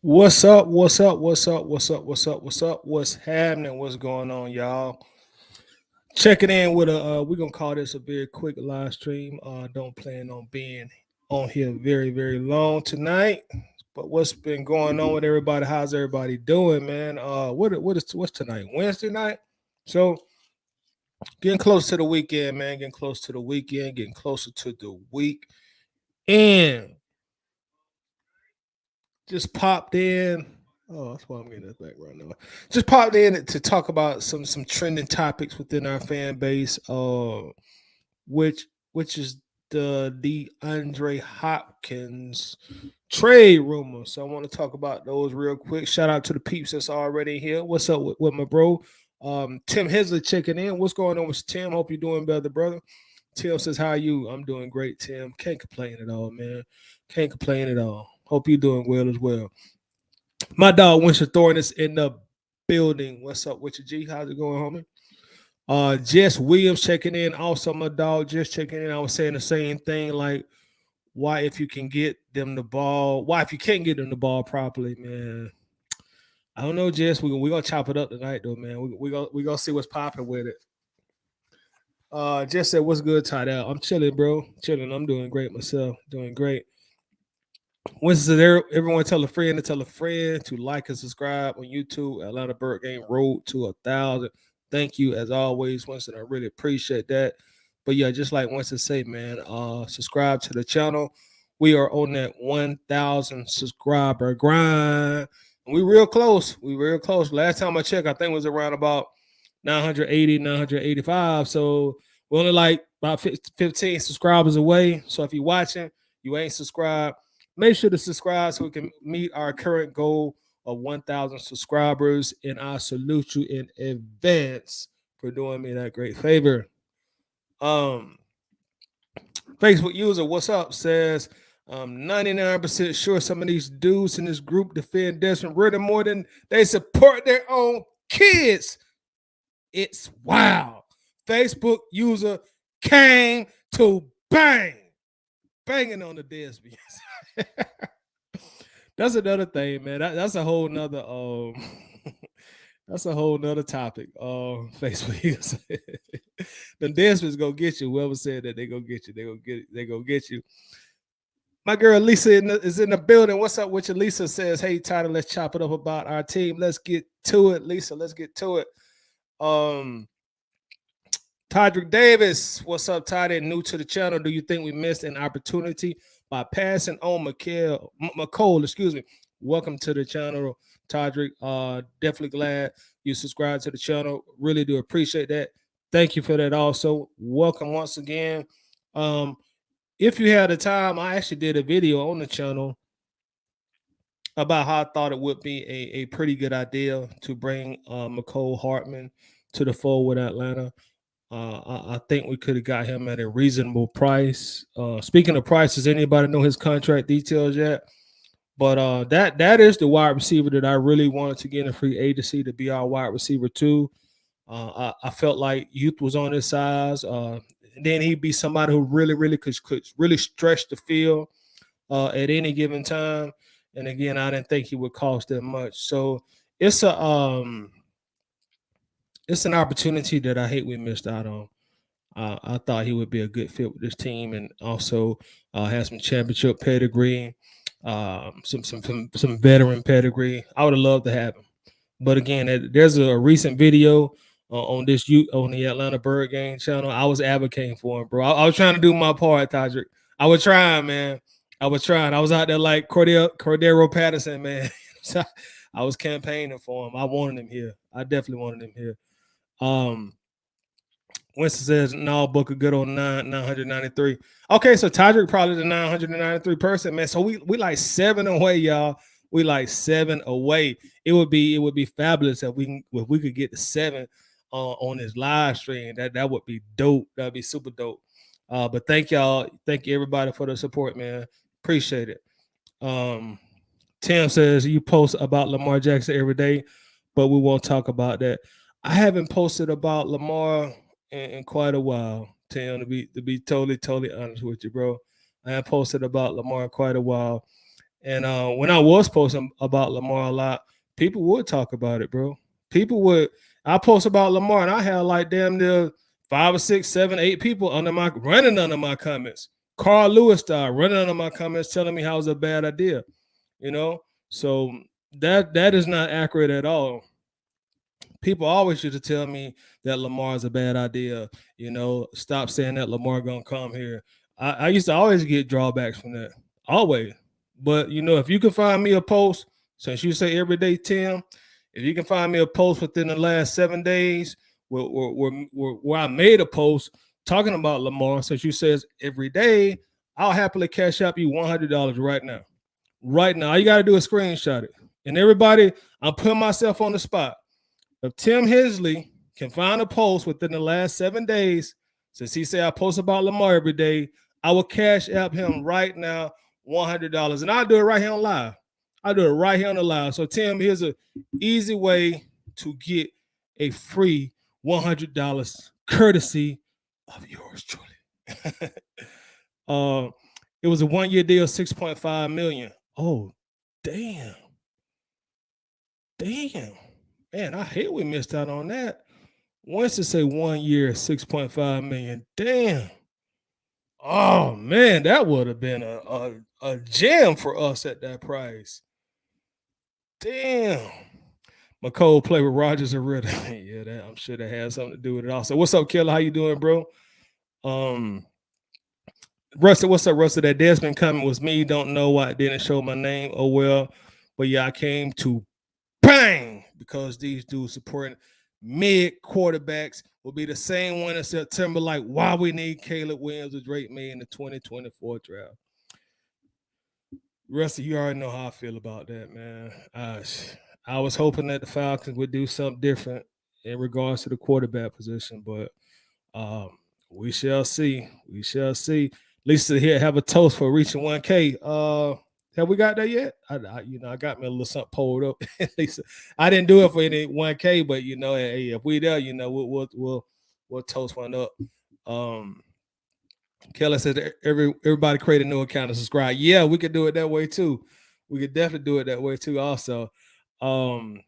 What's up? What's up? What's up? What's up? What's up? What's up? What's happening? What's going on, y'all? Checking in with a we're gonna call this a very quick live stream. Don't plan on being on here very long tonight. But what's been going on with everybody? How's everybody doing, man? What's tonight? Wednesday night. So getting close to the weekend, man. Getting close to the weekend, getting closer to the week. And just popped in. Oh, that's why I'm getting this background noise. Just popped in to talk about some trending topics within our fan base. Which which is the DeAndre Hopkins trade rumor. So I want to talk about those real quick. Shout out to the peeps that's already here. What's up with my bro? Tim Hesley checking in. What's going on with Tim? Hope you're doing better, brother. Tim says, "How are you?" I'm doing great, Tim. Can't complain at all, man. Can't complain at all. Hope you're doing well as well. My dog Winston Thorne is in the building. What's up with you, G? How's it going, homie? Jess Williams checking in. Also, my dog just checking in. I was saying the same thing. Like, why if you can get them the ball? Why if you can't get them the ball properly, man? I don't know, Jess. We gonna chop it up tonight, though, man. We gonna see what's popping with it. Jess said, "What's good, tied out?" I'm chilling, bro. Chilling. I'm doing great myself. Doing great. Winston, there, everyone tell a friend to tell a friend to like and subscribe on YouTube. Atlanta Bird Game Road to 1,000. Thank you as always, Winston. I really appreciate that. But yeah, just like Winston say, man, subscribe to the channel. We are on that 1,000 subscriber grind. And we real close. We real close. Last time I checked, I think it was around about 980, 985. So we're only like about 15 subscribers away. So if you're watching, you ain't subscribed, make sure to subscribe so we can meet our current goal of 1,000 subscribers. And I salute you in advance for doing me that great favor. Um, Facebook user, what's up? Says, 99% sure some of these dudes in this group defend Desmond Ritter more than they support their own kids. It's wild. Facebook user came to banging on the Desby. That's another thing, man. That's a whole nother that's a whole nother topic. Facebook user. The Desmond's gonna get you. Whoever said that they gonna get you, they gonna get you. My girl Lisa is in the building. What's up with you? Lisa says, "Hey Tyler, let's chop it up about our team. Let's get to it, Lisa. Let's get to it." Todrick Davis, what's up, Todd? New to the channel. Do you think we missed an opportunity by passing on McCole? Excuse me. Welcome to the channel, Todrick. Definitely glad you subscribed to the channel. Really do appreciate that. Thank you for that. Also, welcome once again. If you had the time, I actually did a video on the channel about how I thought it would be a pretty good idea to bring McCole Hartman to the fold with Atlanta. I think we could have got him at a reasonable price. Speaking of prices, anybody know his contract details yet? But that is the wide receiver that I really wanted to get in free agency to be our wide receiver too. I felt like youth was on his size. Then he'd be somebody who really could really stretch the field at any given time. And again, I didn't think he would cost that much. So it's an opportunity that I hate we missed out on. I thought he would be a good fit with this team, and also has some championship pedigree, some veteran pedigree. I would have loved to have him, but again, there's a recent video on the Atlanta Bird Game channel. I was advocating for him, bro. I was trying to do my part, Todrick. I was trying, man. I was trying. I was out there like Cordero Patterson, man. So I was campaigning for him. I wanted him here. I definitely wanted him here. Winston says, "No, Booker good on 993." Okay, so Todrick probably the 993 person, man. So we like 7 away, y'all. We like 7 away. It would be fabulous if we could get to 7 on this live stream. That would be dope. That'd be super dope. But thank y'all, thank you everybody for the support, man. Appreciate it. Tim says you post about Lamar Jackson every day, but we won't talk about that. I haven't posted about Lamar in quite a while, Tim, to be totally honest with you, bro. I have posted about Lamar quite a while. And when I was posting about Lamar a lot, people would talk about it, bro. People would. I post about Lamar, and I had like damn near 5 or 6, 7, 8 people running under my comments. Carl Lewis style running under my comments, telling me how it was a bad idea. You know, so that is not accurate at all. People always used to tell me that Lamar's a bad idea. Stop saying that Lamar gonna come here. I used to always get drawbacks from that, always. But if you can find me a post, since you say every day, Tim, if you can find me a post within the last 7 days where I made a post talking about Lamar, since you says every day, I'll happily cash up you $100 right now. Right now, all you got to do is screenshot it. And everybody, I'm putting myself on the spot. If Tim Hensley can find a post within the last 7 days, since he said I post about Lamar every day, I will cash app him right now $100. And I'll do it right here on live. I'll do it right here on the live. So, Tim, here's an easy way to get a free $100 courtesy of yours truly. It was a 1-year deal, $6.5 million. Oh, damn. Man, I hate we missed out on that. Once to say 1 year, $6.5 million. Damn. Oh man, that would have been a gem for us at that price. Damn. McCole played with Rogers and Ritter. Yeah, I'm sure that has something to do with it also. What's up, Killer? How you doing, bro? Rusty, what's up, Rusty? That Desmond comment was me. Don't know why it didn't show my name. Oh well. But yeah, I came to bang because these dudes supporting mid quarterbacks will be the same one in September. Like, why we need Caleb Williams or Drake May in the 2024 draft. Rusty, you already know how I feel about that, man. I was hoping that the Falcons would do something different in regards to the quarterback position, but we shall see. We shall see. Lisa here have a toast for reaching 1K. Have we got that yet? I got me a little something pulled up. Lisa, I didn't do it for any 1K, but hey, if we there, we'll toast one up. Kelly said everybody create a new account and subscribe. Yeah, we could do it that way too. We could definitely do it that way too. Also, Corey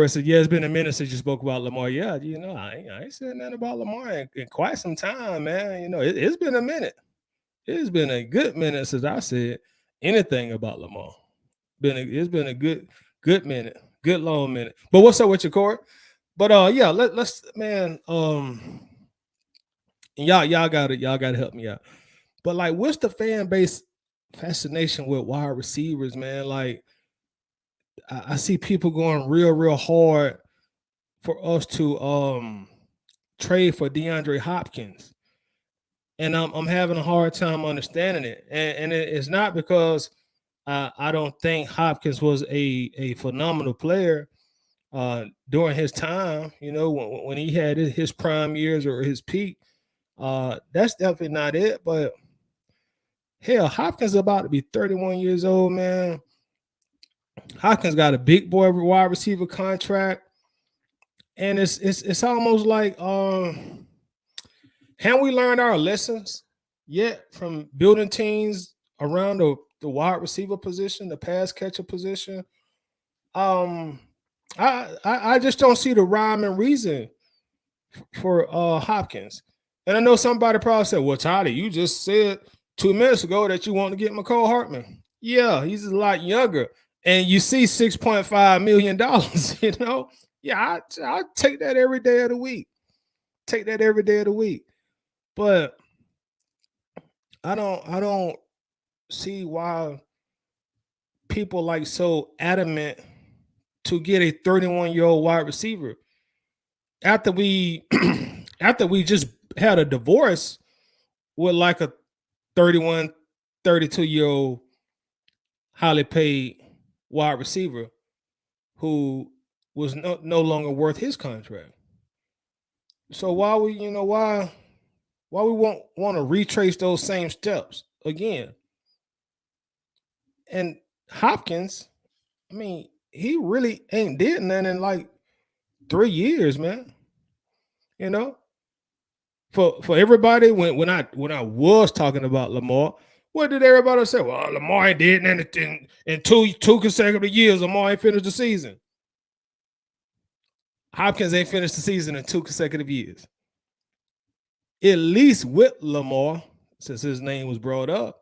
said, yeah, it's been a minute since you spoke about Lamar. Yeah, I ain't said nothing about Lamar in quite some time, man. It's been a minute. It's been a good minute since I said anything about Lamar. It's been a good minute, good long minute. But what's up with you, Corey? But yeah, let's man. Y'all gotta help me out. But like, what's the fan base fascination with wide receivers, man? Like, I see people going real hard for us to trade for DeAndre Hopkins, and I'm having a hard time understanding it. And it's not because I don't think Hopkins was a phenomenal player during his time. When he had his prime years or his peak. That's definitely not it. But hell, Hopkins is about to be 31 years old, man. Hopkins got a big boy wide receiver contract, and it's almost like haven't we learned our lessons yet from building teams around the wide receiver position, the pass catcher position? I just don't see the rhyme and reason for Hopkins. And I know somebody probably said, well, Toddy, you just said 2 minutes ago that you want to get McCole Hartman. Yeah, he's a lot younger. And you see $6.5 million, Yeah, I take that every day of the week. Take that every day of the week. But I don't see why people like so adamant to get a 31-year-old wide receiver after we just had a divorce with like a 31, 32-year-old highly paid wide receiver who was no longer worth his contract. So why we won't want to retrace those same steps again? And Hopkins, I mean, he really ain't did nothing in like 3 years, man. For everybody, when I was talking about Lamar, What did everybody say? Well, Lamar didn't in two consecutive years. Lamar ain't finished the season. Hopkins ain't finished the season in 2 consecutive years. At least with Lamar, since his name was brought up,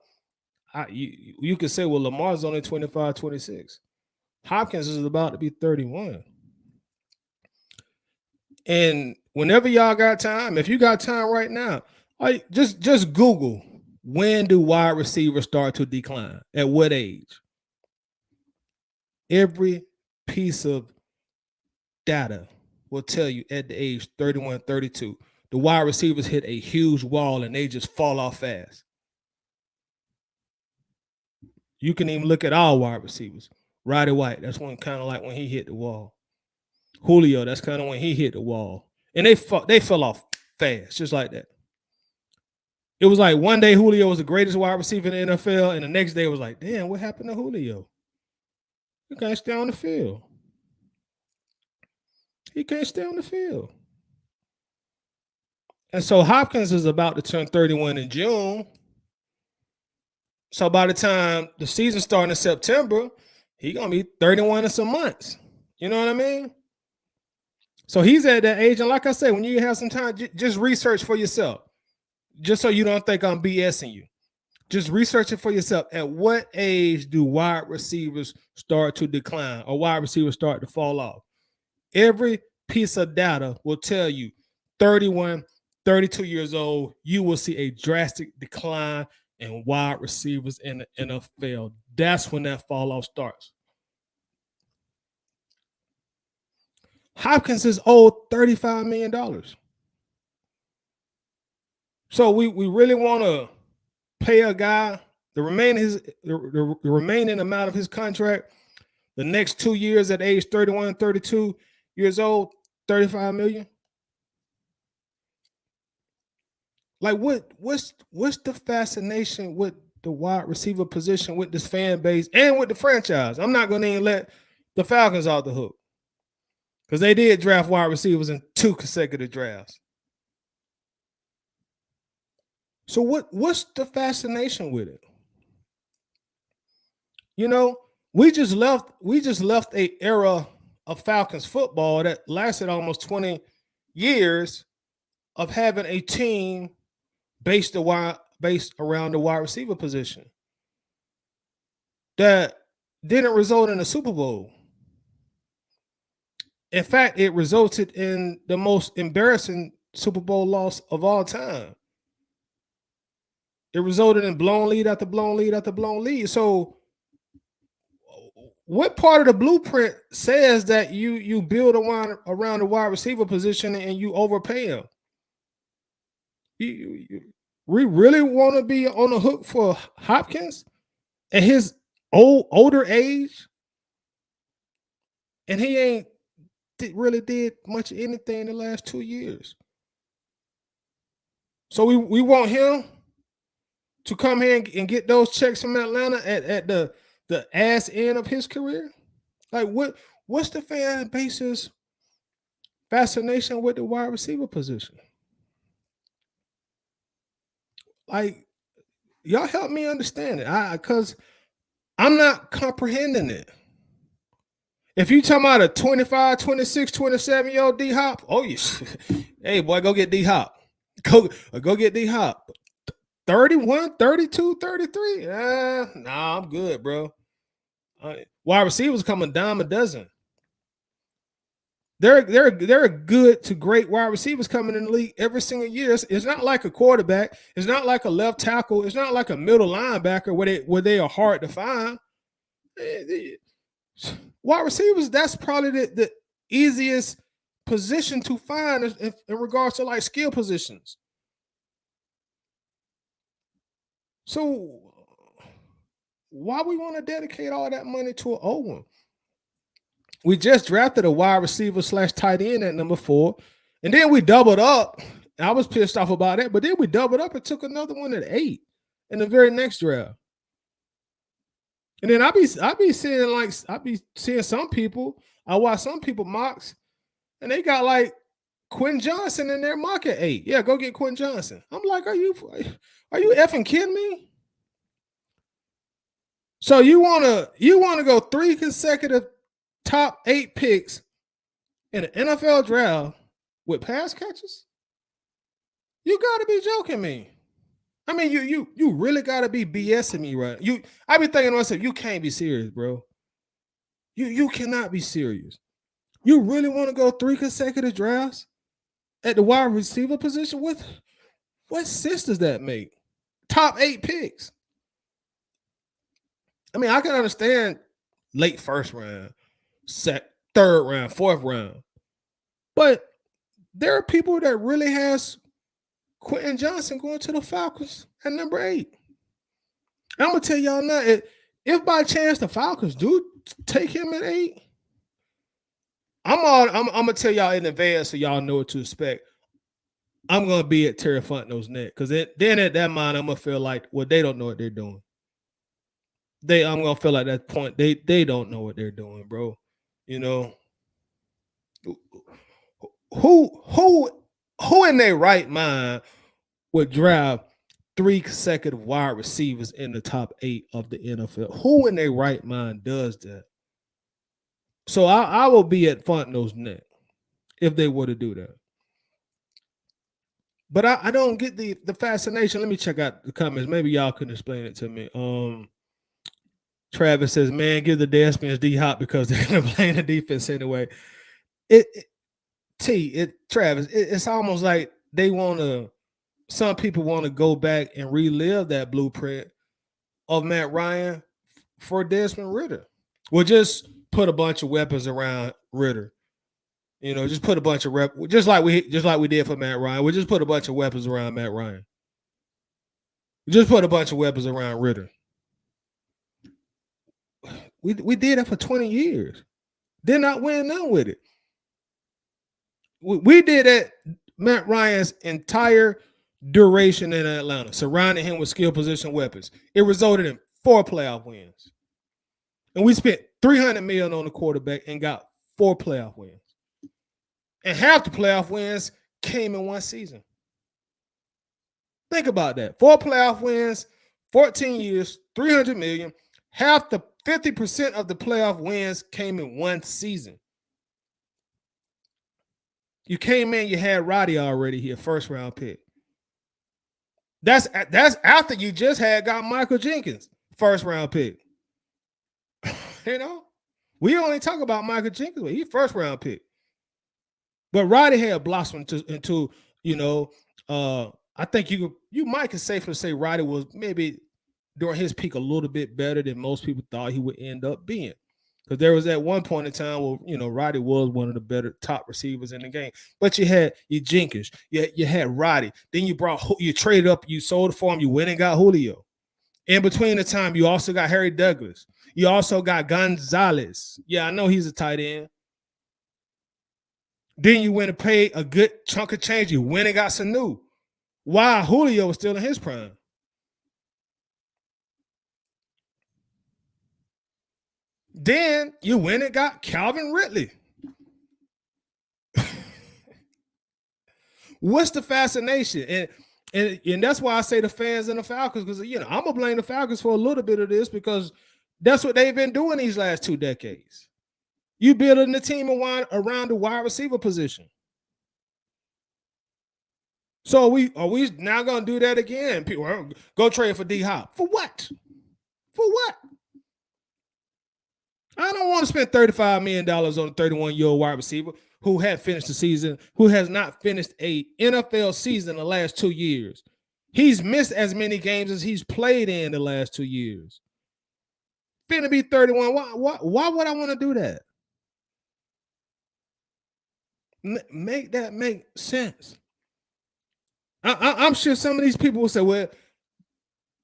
you could say, well, Lamar's only 25, 26. Hopkins is about to be 31. And whenever y'all got time, if you got time right now, just Google, when do wide receivers start to decline? At what age? Every piece of data will tell you at the age 31, 32, the wide receivers hit a huge wall and they just fall off fast. You can even look at all wide receivers. Roddy White, that's when kind of like when he hit the wall. Julio, that's kind of when he hit the wall. And they fell off fast, just like that. It was like one day Julio was the greatest wide receiver in the NFL, and the next day it was like, damn, what happened to Julio? He can't stay on the field. He can't stay on the field. And so Hopkins is about to turn 31 in June. So by the time the season starting in September, he's going to be 31 in some months. You know what I mean? So he's at that age. And like I said, when you have some time, just research for yourself. Just so you don't think I'm BSing you. Just research it for yourself. At what age do wide receivers start to decline or wide receivers start to fall off? Every piece of data will tell you 31, 32 years old, you will see a drastic decline in wide receivers in the NFL. That's when that fall off starts. Hopkins is owed $35 million. So we really want to pay a guy the remaining amount of his contract, the next 2 years at age 31, 32 years old, $35 million. Like what's the fascination with the wide receiver position, with this fan base, and with the franchise? I'm not going to even let the Falcons off the hook because they did draft wide receivers in 2 consecutive drafts. So what's the fascination with it? You know, we just left a era of Falcons football that lasted almost 20 years of having a team based around the wide receiver position that didn't result in a Super Bowl. In fact, it resulted in the most embarrassing Super Bowl loss of all time. It resulted in blown lead after blown lead after blown lead. So what part of the blueprint says that you build around the wide receiver position and you overpay him? We really want to be on the hook for Hopkins at his older age, and he ain't really did much of anything in the last 2 years. So we want him to come here and get those checks from Atlanta at the ass end of his career. Like what's the fan base's fascination with the wide receiver position? Like, y'all help me understand it. Because I'm not comprehending it. If you talking about a 25, 26, 27-year-old D-Hop, oh, yes. Hey, boy, go get D-Hop. Go get D-Hop. 31, 32, 33. Nah, I'm good, bro. Wide receivers come a dime a dozen. There are good to great wide receivers coming in the league every single year. It's not like a quarterback. It's not like a left tackle. It's not like a middle linebacker where they are hard to find. Wide receivers, that's probably the easiest position to find in regards to like skill positions. So why we want to dedicate all that money to an old one? We just drafted a wide receiver / tight end at number 4. And then we doubled up. I was pissed off about that, but then we doubled up and took another one at 8 in the very next draft. And then I be seeing some people. I watch some people mocks, and they got like Quentin Johnson in their mock at 8. Yeah, go get Quentin Johnson. I'm like, are you effing kidding me? So you wanna go 3 consecutive top 8 picks in an NFL draft with pass catches? You gotta be joking me. I mean, you really gotta be BSing me, right? I be thinking to myself, you can't be serious, bro. You cannot be serious. You really want to go 3 consecutive drafts at the wide receiver position? What sense does that make? Top 8 picks. I mean, I can understand late first round, third round, fourth round, but there are people that really has Quentin Johnson going to the Falcons at number 8. I'm gonna tell y'all now, if by chance the Falcons do take him at 8, I'm gonna tell y'all in advance so y'all know what to expect. I'm gonna be at Terry Fontenot's neck because then at that mind I'm gonna feel like, well, they don't know what they're doing. I'm gonna feel like that point they don't know what they're doing, bro. You know, who in their right mind would draft 3 consecutive wide receivers in the top 8 of the NFL? Who in their right mind does that? So I will be at Fontenot's neck if they were to do that. But I don't get the fascination. Let me check out the comments. Maybe y'all can explain it to me. Travis says, "Man, give the Deadspins D Hop because they're gonna play the defense anyway." Travis, it's almost like they want to. Some people want to go back and relive that blueprint of Matt Ryan for Desmond Ridder. We'll just put a bunch of weapons around Ridder. You know, just put a bunch of just like we did for Matt Ryan. We just put a bunch of weapons around Matt Ryan. Just put a bunch of weapons around Ridder. We did that for 20 years. Did not win none with it. We did that Matt Ryan's entire duration in Atlanta, surrounding him with skill position weapons. It resulted in 4 playoff wins. And we spent $300 million on the quarterback and got 4 playoff wins. And half the playoff wins came in one season. Think about that. 4 playoff wins, 14 years, $300 million. Half the 50% of the playoff wins came in one season. You came in, you had Roddy already here, first round pick. That's after you just got Michael Jenkins, first round pick. You know, we only talk about Michael Jenkins, but he's first round pick. But Roddy had blossomed into I think you might can safely say Roddy was maybe during his peak a little bit better than most people thought he would end up being. Because there was at one point in time where, Roddy was one of the better top receivers in the game. But you had your Jenkins, you had Roddy. Then you traded up, you sold for him, you went and got Julio. In between the time, you also got Harry Douglas. You also got Gonzalez. Yeah, I know he's a tight end. Then you went and paid a good chunk of change. You went and got Sanu. While Julio was still in his prime. Then you went and got Calvin Ridley. What's the fascination? And that's why I say the fans and the Falcons, because I'm gonna blame the Falcons for a little bit of this because that's what they've been doing these last 2 decades. You building the team around the wide receiver position. So are we now gonna do that again? People go trade for D Hop. For what? For what? I don't want to spend $35 million on a 31-year-old wide receiver who had finished the season, who has not finished a NFL season in the last 2 years. He's missed as many games as he's played in the last 2 years. Finna be 31. Why would I want to do that? Make that make sense. I'm sure some of these people will say, well,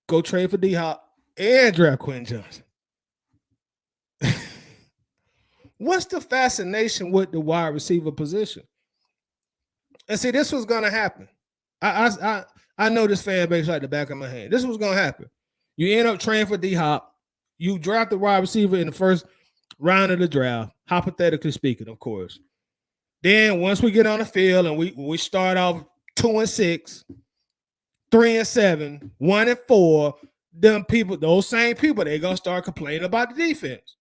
go trade for D-Hop and draft Quentin Johnson. What's the fascination with the wide receiver position? And see, this was going to happen. I know this fan base like the back of my hand. This was going to happen. You end up trading for D-Hop. You draft the wide receiver in the first round of the draft, hypothetically speaking, of course. Then once we get on the field and we start off 2-6, 3-7, 1-4, those same people, they're gonna start complaining about the defense.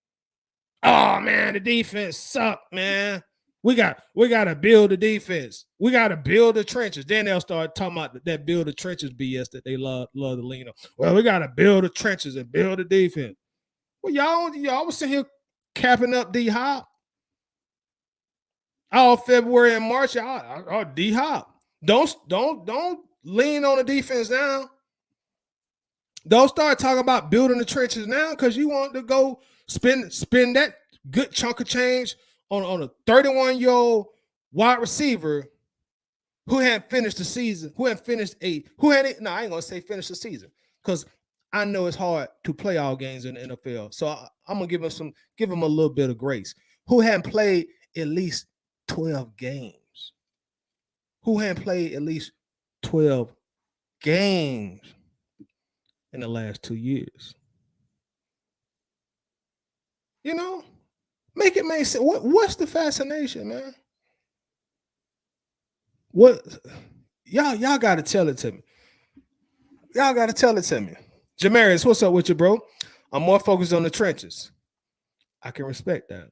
Oh man, the defense sucked, man. We got to build the defense. We got to build the trenches. Then they'll start talking about that build the trenches BS that they love to lean on. Well, we got to build the trenches and build the defense. Well, y'all was sitting here capping up D Hop all February and March. Y'all D Hop. Don't lean on the defense now. Don't start talking about building the trenches now because you want to go spend that good chunk of change on a 31-year-old wide receiver who hadn't finished the season, I ain't gonna say finish the season because I know it's hard to play all games in the NFL. So I'm gonna give him a little bit of grace. Who hadn't played at least 12 games? Who hadn't played at least 12 games in the last 2 years? You know, make it make sense. What's the fascination, man? What y'all got to tell it to me. Y'all got to tell it to me. Jamarius, what's up with you, bro? I'm more focused on the trenches. I can respect that.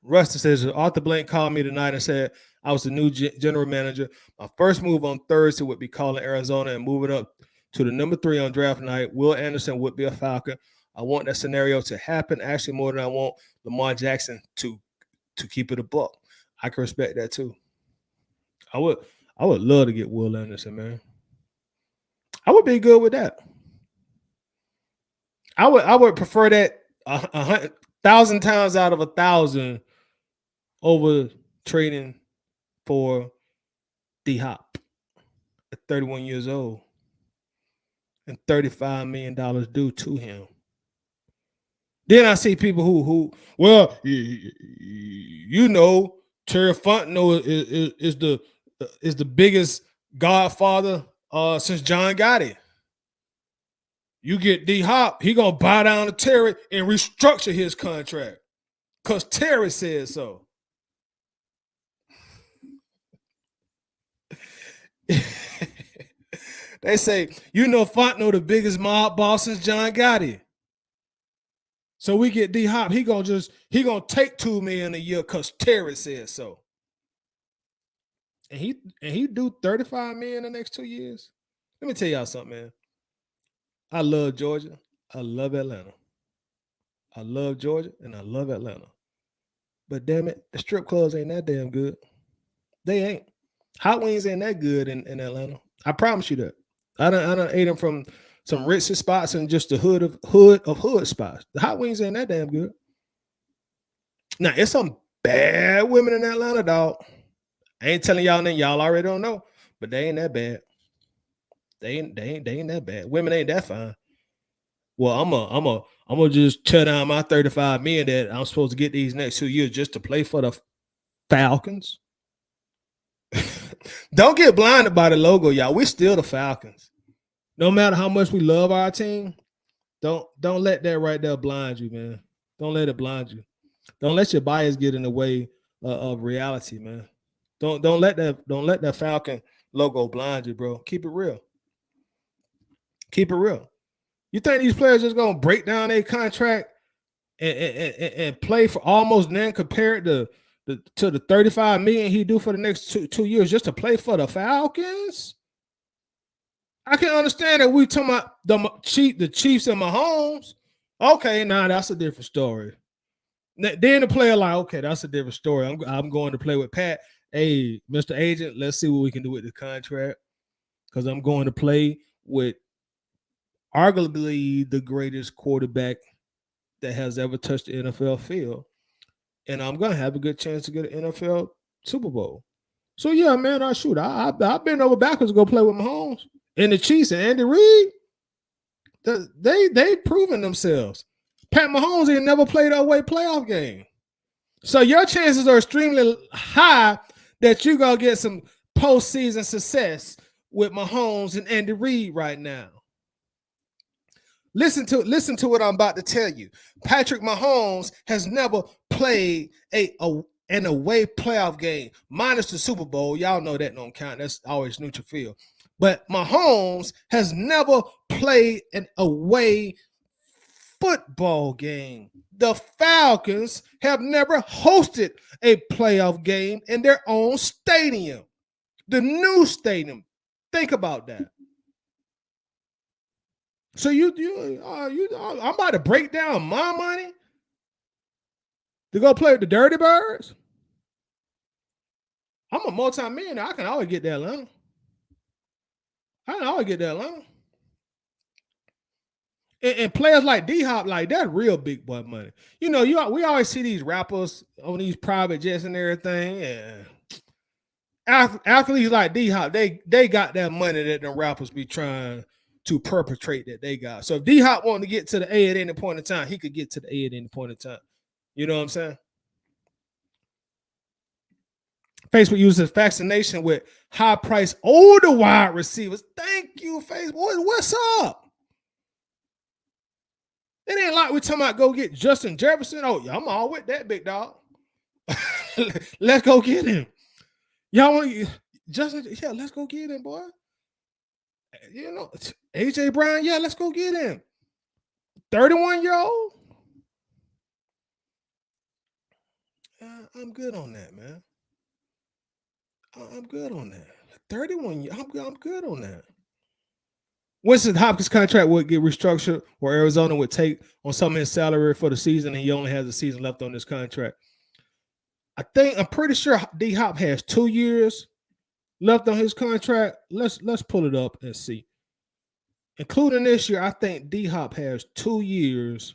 Rusty says Arthur Blank called me tonight and said I was the new general manager. My first move on Thursday would be calling Arizona and moving up to the number 3 on draft night. Will Anderson would be a Falcon. I want that scenario to happen actually more than I want Lamar Jackson to keep it a buck. I can respect that too. I would love to get Will Anderson, man. I would be good with that. I would prefer that 1,000 times out of 1,000 over trading for D Hop at 31 years old and $35 million due to him. Then I see people who well, you know, Terry Fontenot is the biggest godfather since John Gotti. You get D Hop, he gonna bow down to Terry and restructure his contract because Terry said so. They say, you know, Fontenot the biggest mob boss since John Gotti. So we get D Hop, he gonna take $2 million a year because Terry said so. And he do $35 million in the next 2 years. Let me tell y'all something, man. I love Georgia. I love Atlanta. I love Georgia and I love Atlanta. But damn it, the strip clubs ain't that damn good. They ain't. Hot wings ain't that good in Atlanta. I promise you that. I done ate them from some ritzy spots and just the hood of hood spots. The hot wings ain't that damn good. Now, it's some bad women in Atlanta, dog. I ain't telling y'all nothing y'all already don't know, but they ain't that bad. They ain't that bad. Women ain't that fine. Well, I'm gonna just tear down my $35 million that I'm supposed to get these next 2 years just to play for the Falcons. Don't get blinded by the logo, y'all. We still the Falcons. No matter how much we love our team, don't let that right there blind you, man. Don't let it blind you. Don't let your bias get in the way of reality, man. Don't let that Falcon logo blind you, bro. Keep it real. Keep it real. You think these players just gonna break down their contract and play for almost none compared to the $35 million he do for the next two years just to play for the Falcons? I can understand that we talking about the Chiefs and Mahomes. Okay, now that's a different story. Then the player like, okay, that's a different story. I'm going to play with Pat. Hey, Mr. Agent, let's see what we can do with the contract because I'm going to play with arguably the greatest quarterback that has ever touched the NFL field, and I'm gonna have a good chance to get an NFL Super Bowl. So yeah, man, I've been over backwards to go play with Mahomes and the Chiefs and Andy Reid. They proven themselves. Pat Mahomes ain't never played a away playoff game, so your chances are extremely high that you're gonna get some postseason success with Mahomes and Andy Reid right now. Listen to what I'm about to tell you. Patrick Mahomes has never played an away playoff game, minus the Super Bowl. Y'all know that don't count. That's always neutral field. But Mahomes has never played an away football game. The Falcons have never hosted a playoff game in their own stadium, the new stadium. Think about that. So I'm about to break down my money to go play with the Dirty Birds. I'm a multi-millionaire. I can always get that Atlanta. And players like D-Hop, like that's real big boy money. We always see these rappers on these private jets and everything. And athletes like D-Hop, they got that money that the rappers be trying to perpetrate that they got. So if D-Hop wanted to get to the A at any point in time, he could get to the A at any point in time. You know what I'm saying? Facebook uses fascination with high-priced older wide receivers. Thank you, Facebook. What's up? It ain't like we talking about go get Justin Jefferson. Oh, yeah, I'm all with that big dog. Let's go get him. Y'all want Justin? Yeah, let's go get him, boy. AJ Brown. Yeah, let's go get him. 31-year-old. I'm good on that, man. I'm good on that. 31. I'm good on that. Winston Hopkins' contract would get restructured, or Arizona would take on some of his salary for the season, and he only has a season left on this contract. I'm pretty sure D Hop has 2 years left on his contract. Let's pull it up and see. Including this year, I think D Hop has 2 years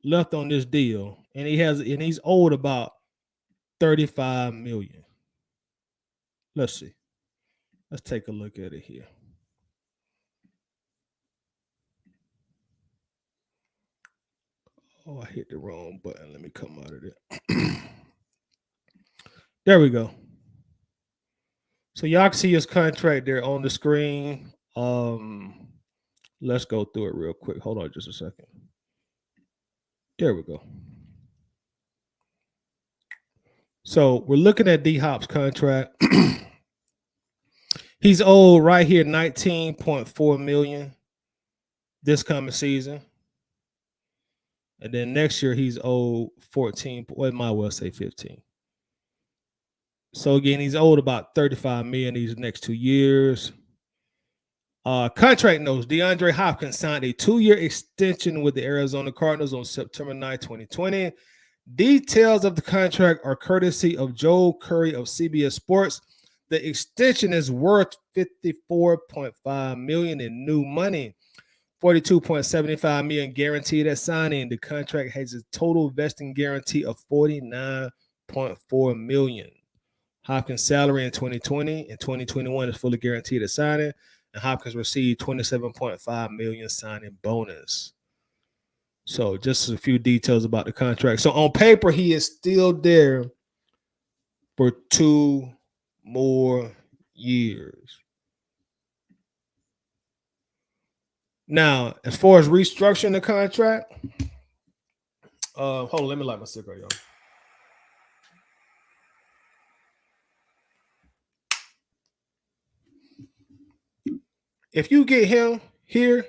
left on this deal, and he's owed about $35 million. Let's see. Let's take a look at it here. Oh, I hit the wrong button. Let me come out of there. There we go. So y'all can see his contract there on the screen. Let's go through it real quick. Hold on just a second. There we go. So we're looking at D Hop's contract. He's owed right here $19.4 million this coming season. And then next year he's owed 14. Well, might well say 15. So again, he's owed about $35 million these next 2 years. Contract notes: DeAndre Hopkins signed a 2-year extension with the Arizona Cardinals on September 9, 2020. Details of the contract are courtesy of Joe Curry of CBS Sports. The extension is worth $54.5 million in new money, $42.75 million guaranteed at signing. The contract has a total vesting guarantee of $49.4 million. Hopkins' salary in 2020 and 2021 is fully guaranteed at signing, and Hopkins received $27.5 million signing bonus. So just a few details about the contract. So on paper, he is still there for 2 more years. Now, as far as restructuring the contract, hold on, let me light my cigarette, y'all. If you get him here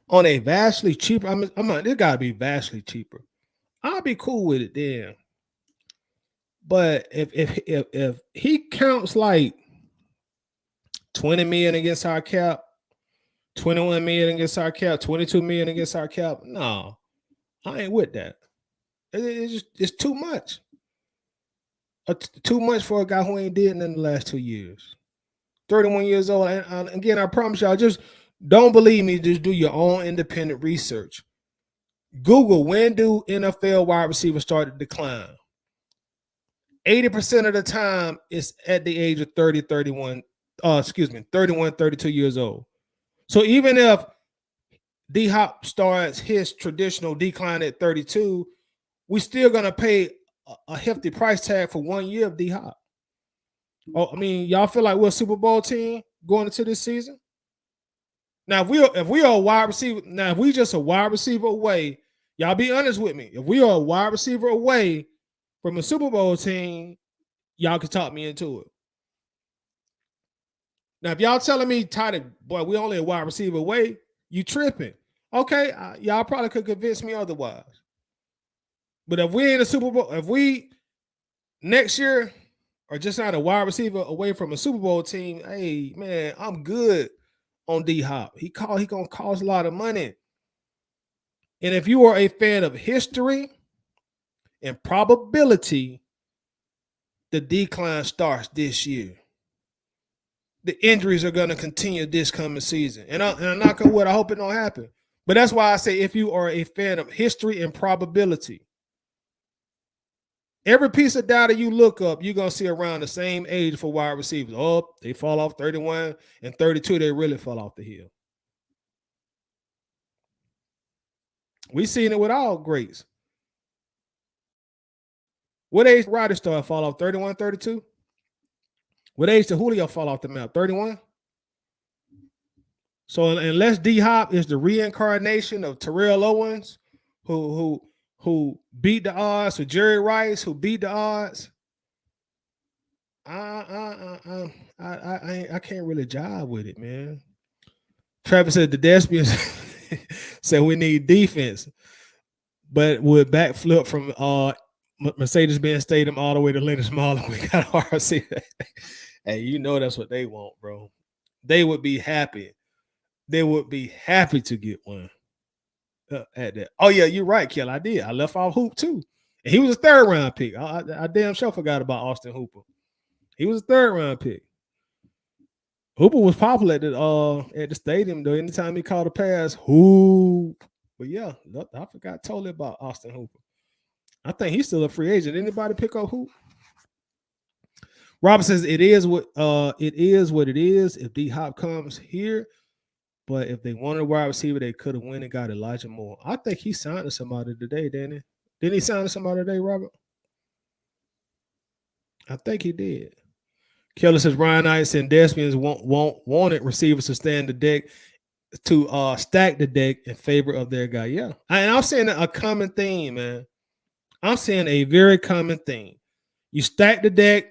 on a vastly cheaper, it gotta be vastly cheaper. I'll be cool with it then. But if he counts like 20 million against our cap, 21 million against our cap, 22 million against our cap, no, I ain't with that. It's too much. Too much for a guy who ain't did in the last 2 years. 31 years old. And again, I promise y'all, just don't believe me. Just do your own independent research. Google, when do NFL wide receivers start to decline? 80% of the time it's at the age of 31, 32 years old. So even if D-Hop starts his traditional decline at 32, we're still going to pay a hefty price tag for 1 year of D-Hop. Oh, I mean, y'all feel like we're a Super Bowl team going into this season? Now, if we are a wide receiver, if we just a wide receiver away, y'all be honest with me. If we are a wide receiver away from a Super Bowl team, y'all can talk me into it. Now, if y'all telling me, Toddy, boy, we only a wide receiver away, you tripping. Okay, y'all probably could convince me otherwise. But if we ain't a Super Bowl, if we next year are just not a wide receiver away from a Super Bowl team, hey, man, I'm good on D-Hop. He gonna cost a lot of money. And if you are a fan of history and probability, the decline starts this year. The injuries are going to continue this coming season. And I'm not going to what I hope it don't happen. But that's why I say if you are a fan of history and probability, every piece of data you look up, you're going to see around the same age for wide receivers. Oh, they fall off 31 and 32, they really fall off the hill. We've seen it with all greats. What age Roddy start fall off? 31, 32? What age did Julio fall off the map? 31? So unless D-Hop is the reincarnation of Terrell Owens, who beat the odds, or Jerry Rice, who beat the odds, I can't really jive with it, man. Travis said the Despians said we need defense, but would backflip from Mercedes-Benz Stadium all the way to Leonard Small. We got RC. Hey, you know that's what they want, bro. They would be happy. They would be happy to get one at that. Oh, yeah, you're right, Kel. I did. I left off Hoop, too. And he was a third-round pick. I damn sure forgot about Austin Hooper. He was a third-round pick. Hooper was popular at the stadium, though. Anytime he caught a pass, Hoop. But, yeah, I forgot totally about Austin Hooper. I think he's still a free agent. Anybody pick up Hoop? Robert says it is what it is. If D-Hop comes here, but if they wanted a wide receiver, they could have went and got Elijah Moore. I think he signed to somebody today, didn't he? Didn't he sign to somebody today, Robert? I think he did. Keller says Ryan Ice and Despians wanted receivers to stand the deck, to stack the deck in favor of their guy. Yeah. And I'm saying a common theme, man. I'm saying a very common theme. You stack the deck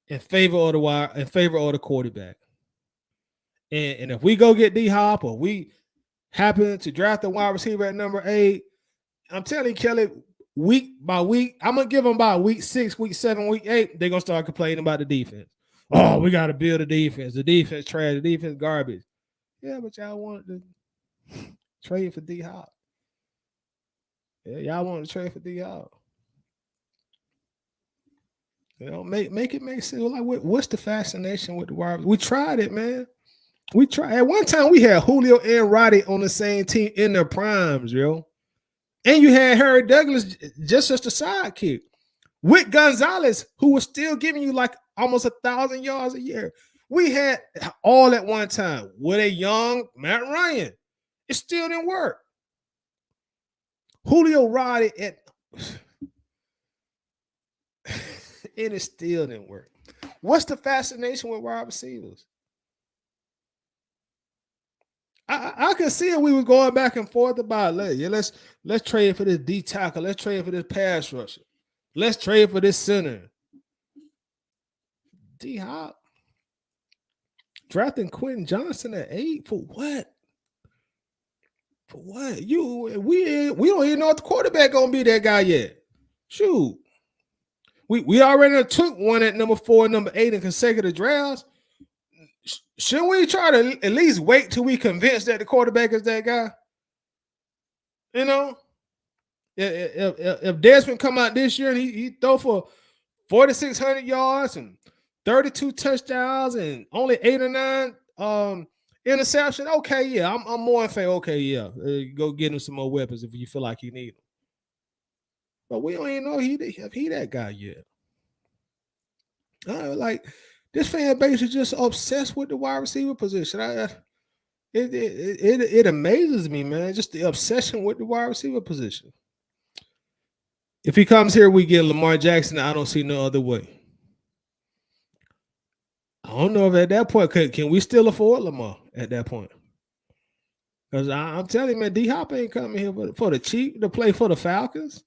in favor of the quarterback. And if we go get D-Hop, or we happen to draft a wide receiver at number 8, I'm telling you, Kelly, week by week, I'm going to give them by week 6, week 7, week 8, they're going to start complaining about the defense. Oh, we got to build a defense. The defense trash. The defense garbage. Yeah, but y'all wanted to trade for D-Hop. Yeah, y'all wanted to trade for D-Hop. You know, make it make sense. Like, what's the fascination with the wide? We tried it, man. We tried. At one time, we had Julio and Roddy on the same team in their primes, yo. And you had Harry Douglas just as the sidekick with Gonzalez, who was still giving you like almost 1,000 yards a year. We had all at one time with a young Matt Ryan. It still didn't work. Julio, Roddy, and it still didn't work. What's the fascination with wide receivers? I could see it. We were going back and forth about let's trade for this D tackle. Let's trade for this pass rusher. Let's trade for this center. D-Hop drafting Quentin Johnson at 8 for what? For what? We don't even know what the quarterback gonna be that guy yet. Shoot. We already took one at number 4 and number 8 in consecutive drafts. Shouldn't we try to at least wait till we convinced that the quarterback is that guy? You know, if Desmond come out this year and he throw for 4,600 yards and 32 touchdowns and only 8 or 9 interception, okay, yeah, I'm more in favor. Okay, yeah, go get him some more weapons if you feel like you need them. But we don't even know if he that guy yet. Like, this fan base is just obsessed with the wide receiver position. It amazes me, man. Just the obsession with the wide receiver position. If he comes here, we get Lamar Jackson. I don't see no other way. I don't know if at that point can we still afford Lamar at that point? Because I'm telling you, man, D-Hop ain't coming here for the cheap to play for the Falcons.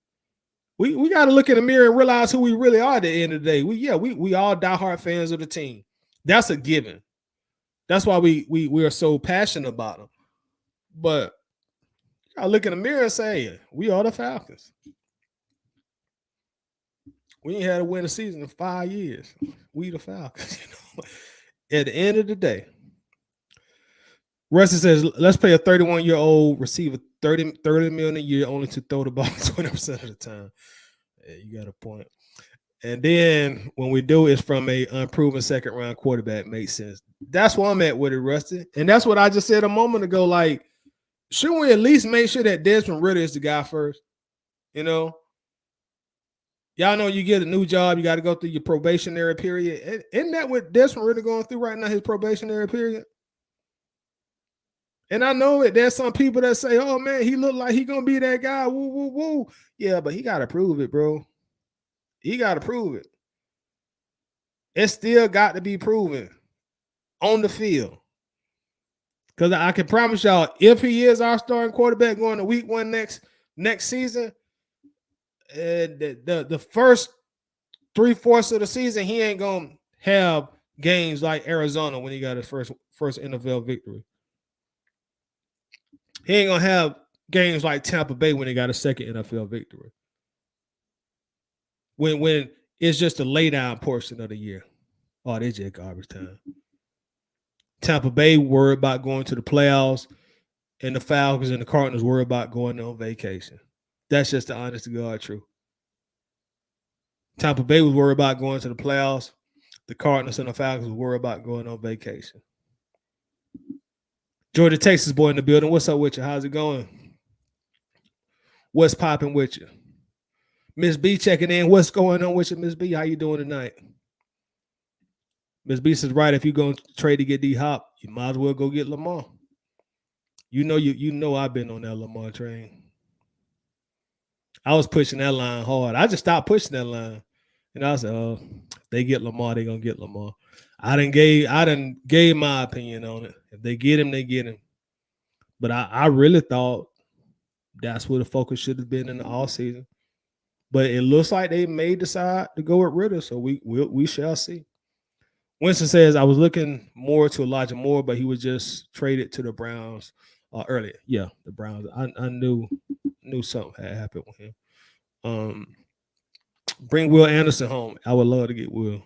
We got to look in the mirror and realize who we really are at the end of the day. We all diehard fans of the team. That's a given. That's why we are so passionate about them. But I look in the mirror and say, we are the Falcons. We ain't had to win a season in 5 years. We the Falcons. At the end of the day, Rusty says, let's pay a 31-year-old receiver 30 million a year only to throw the ball 20% of the time. Yeah, you got a point. And then when we do, it's from a unproven second round quarterback. Makes sense. That's where I'm at with it, Rusty. And that's what I just said a moment ago. Like, shouldn't we at least make sure that Desmond Ridder is the guy first? Y'all know you get a new job, you got to go through your probationary period. Isn't that what Desmond Ridder going through right now, his probationary period? And I know it. There's some people that say, oh, man, he look like he going to be that guy. Woo, woo, woo. Yeah, but he got to prove it, bro. He got to prove it. It still got to be proven on the field. Because I can promise y'all, if he is our starting quarterback going to week 1 next season, the first 3/4 of the season, he ain't going to have games like Arizona when he got his first NFL victory. He ain't going to have games like Tampa Bay when he got a second NFL victory. When it's just a laydown portion of the year. Oh, they just garbage time. Tampa Bay worried about going to the playoffs, and the Falcons and the Cardinals worried about going on vacation. That's just the honest to God truth. Tampa Bay was worried about going to the playoffs. The Cardinals and the Falcons were worried about going on vacation. Georgia, Texas boy in the building. What's up with you? How's it going? What's popping with you? Miss B checking in. What's going on with you, Miss B? How you doing tonight? Miss B says, right, if you're going to trade to get D-Hop, you might as well go get Lamar. You know I've been on that Lamar train. I was pushing that line hard. I just stopped pushing that line. And I said, oh, if they get Lamar, they're going to get Lamar. I done gave my opinion on it. If they get him, they get him. But I really thought that's where the focus should have been in the offseason. But it looks like they may decide to go with Ridder, so we shall see. Winston says, I was looking more to Elijah Moore, but he was just traded to the Browns earlier. Yeah, the Browns. I knew something had happened with him. Bring Will Anderson home. I would love to get Will.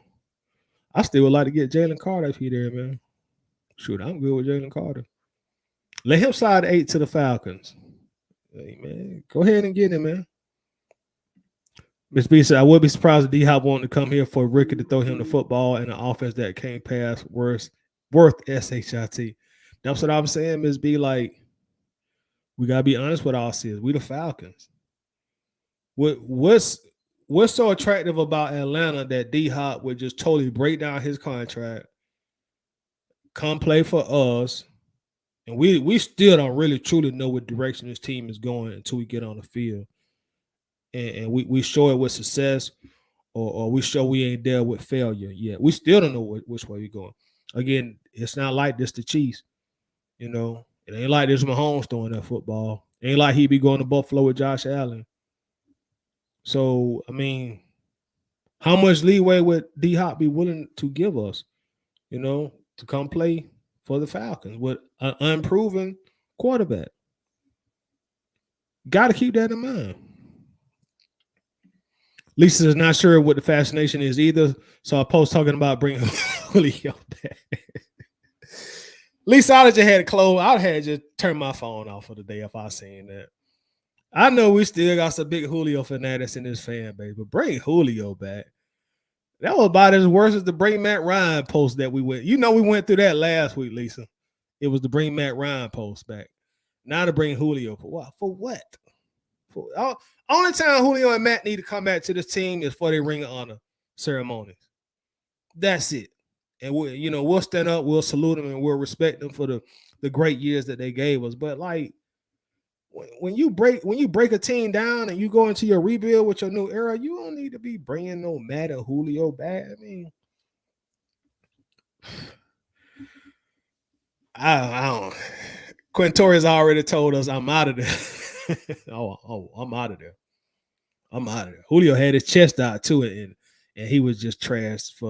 I still would like to get Jalen Carter if he there, man. Shoot, I'm good with Jalen Carter. Let him slide 8 to the Falcons. Hey, man, go ahead and get him, man. Miss B said, I would be surprised if D-Hop wanted to come here for Ricky to throw him the football and an offense that can't pass worth SHIT. That's what I'm saying, Miss B. Like, we got to be honest with ourselves. We the Falcons. What's so attractive about Atlanta that D-Hop would just totally break down his contract, come play for us, and we still don't really truly know what direction this team is going until we get on the field. And we show it with success, or we show we ain't there with failure yet. We still don't know which way we're going. Again, it's not like this the Chiefs. It ain't like this Mahomes throwing that football. It ain't like he be going to Buffalo with Josh Allen. So, I mean, how much leeway would D-Hop be willing to give us, to come play for the Falcons with an unproven quarterback? Got to keep that in mind. Lisa is not sure what the fascination is either, so I post talking about bringing Julio back. Lisa, I'd have just had it closed. I'd have just turned my phone off for the day if I seen that. I know we still got some big Julio fanatics in this fan base, but bring Julio back. That was about as worse as the Bring Matt Ryan post that we went. We went through that last week, Lisa. It was the Bring Matt Ryan post back. Now to bring Julio for what? For what? Only time Julio and Matt need to come back to this team is for their ring of honor ceremonies. That's it. And we'll stand up, we'll salute them, and we'll respect them for the great years that they gave us. But like when you break a team down and you go into your rebuild with your new era, you don't need to be bringing no Matt or Julio back. I mean, I don't. Quintorius already told us I'm out of there. I'm out of there. I'm out of there. Julio had his chest out to it, and he was just trashed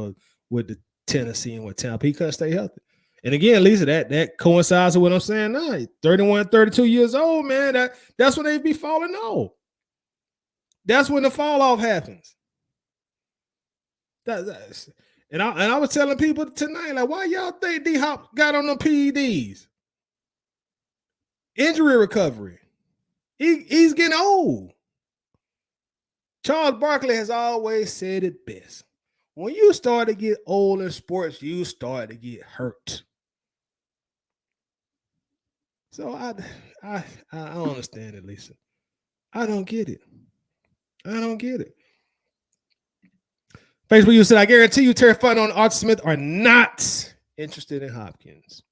with the Tennessee and with Tampa. He couldn't stay healthy. And again, Lisa, that coincides with what I'm saying now. 31, 32 years old, man. That's when they be falling off. That's when the fall off happens. And I was telling people tonight, like, why y'all think D Hop got on the PEDs? Injury recovery. He's getting old. Charles Barkley has always said it best. When you start to get old in sports, you start to get hurt. So I don't understand it, Lisa. I don't get it. Facebook, you said, I guarantee you, Terry Fontenot and Archie Smith are not interested in Hopkins.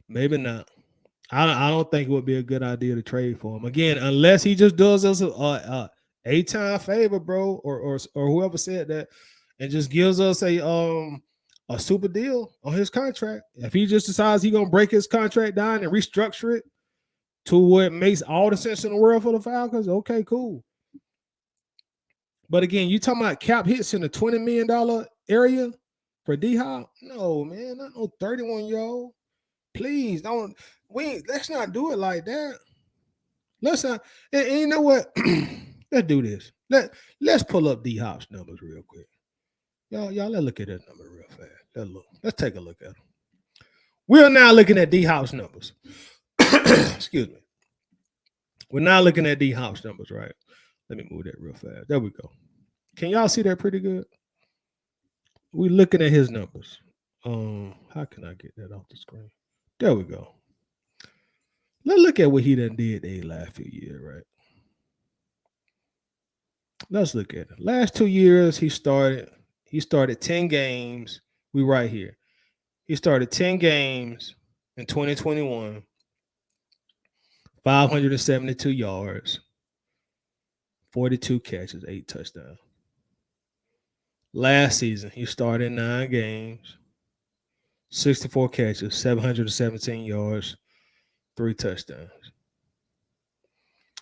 Maybe not. I don't think it would be a good idea to trade for him again, unless he just does us a time favor, bro, or whoever said that, and just gives us a super deal on his contract. If he just decides he's gonna break his contract down and restructure it to what makes all the sense in the world for the Falcons, okay, cool. But again, you talking about cap hits in the $20 million area for D-Hop? No, man, not no 31-year-old. Please don't. Let's not do it like that. Let's not. And you know what? Let's do this. Let's pull up D-Hop's numbers real quick. Y'all, let's look at that number real fast. Let's take a look at them. We're now looking at D-Hop's numbers. Excuse me. We're now looking at D-Hop's numbers, right? Let me move that real fast. There we go. Can y'all see that pretty good? We're looking at his numbers. How can I get that off the screen? There we go. Let's look at what he done did the last few years, right? Let's look at it. Last 2 years, he started 10 games. We right here. He started 10 games in 2021, 572 yards, 42 catches, 8 touchdowns. Last season, he started 9 games, 64 catches, 717 yards, 3 touchdowns.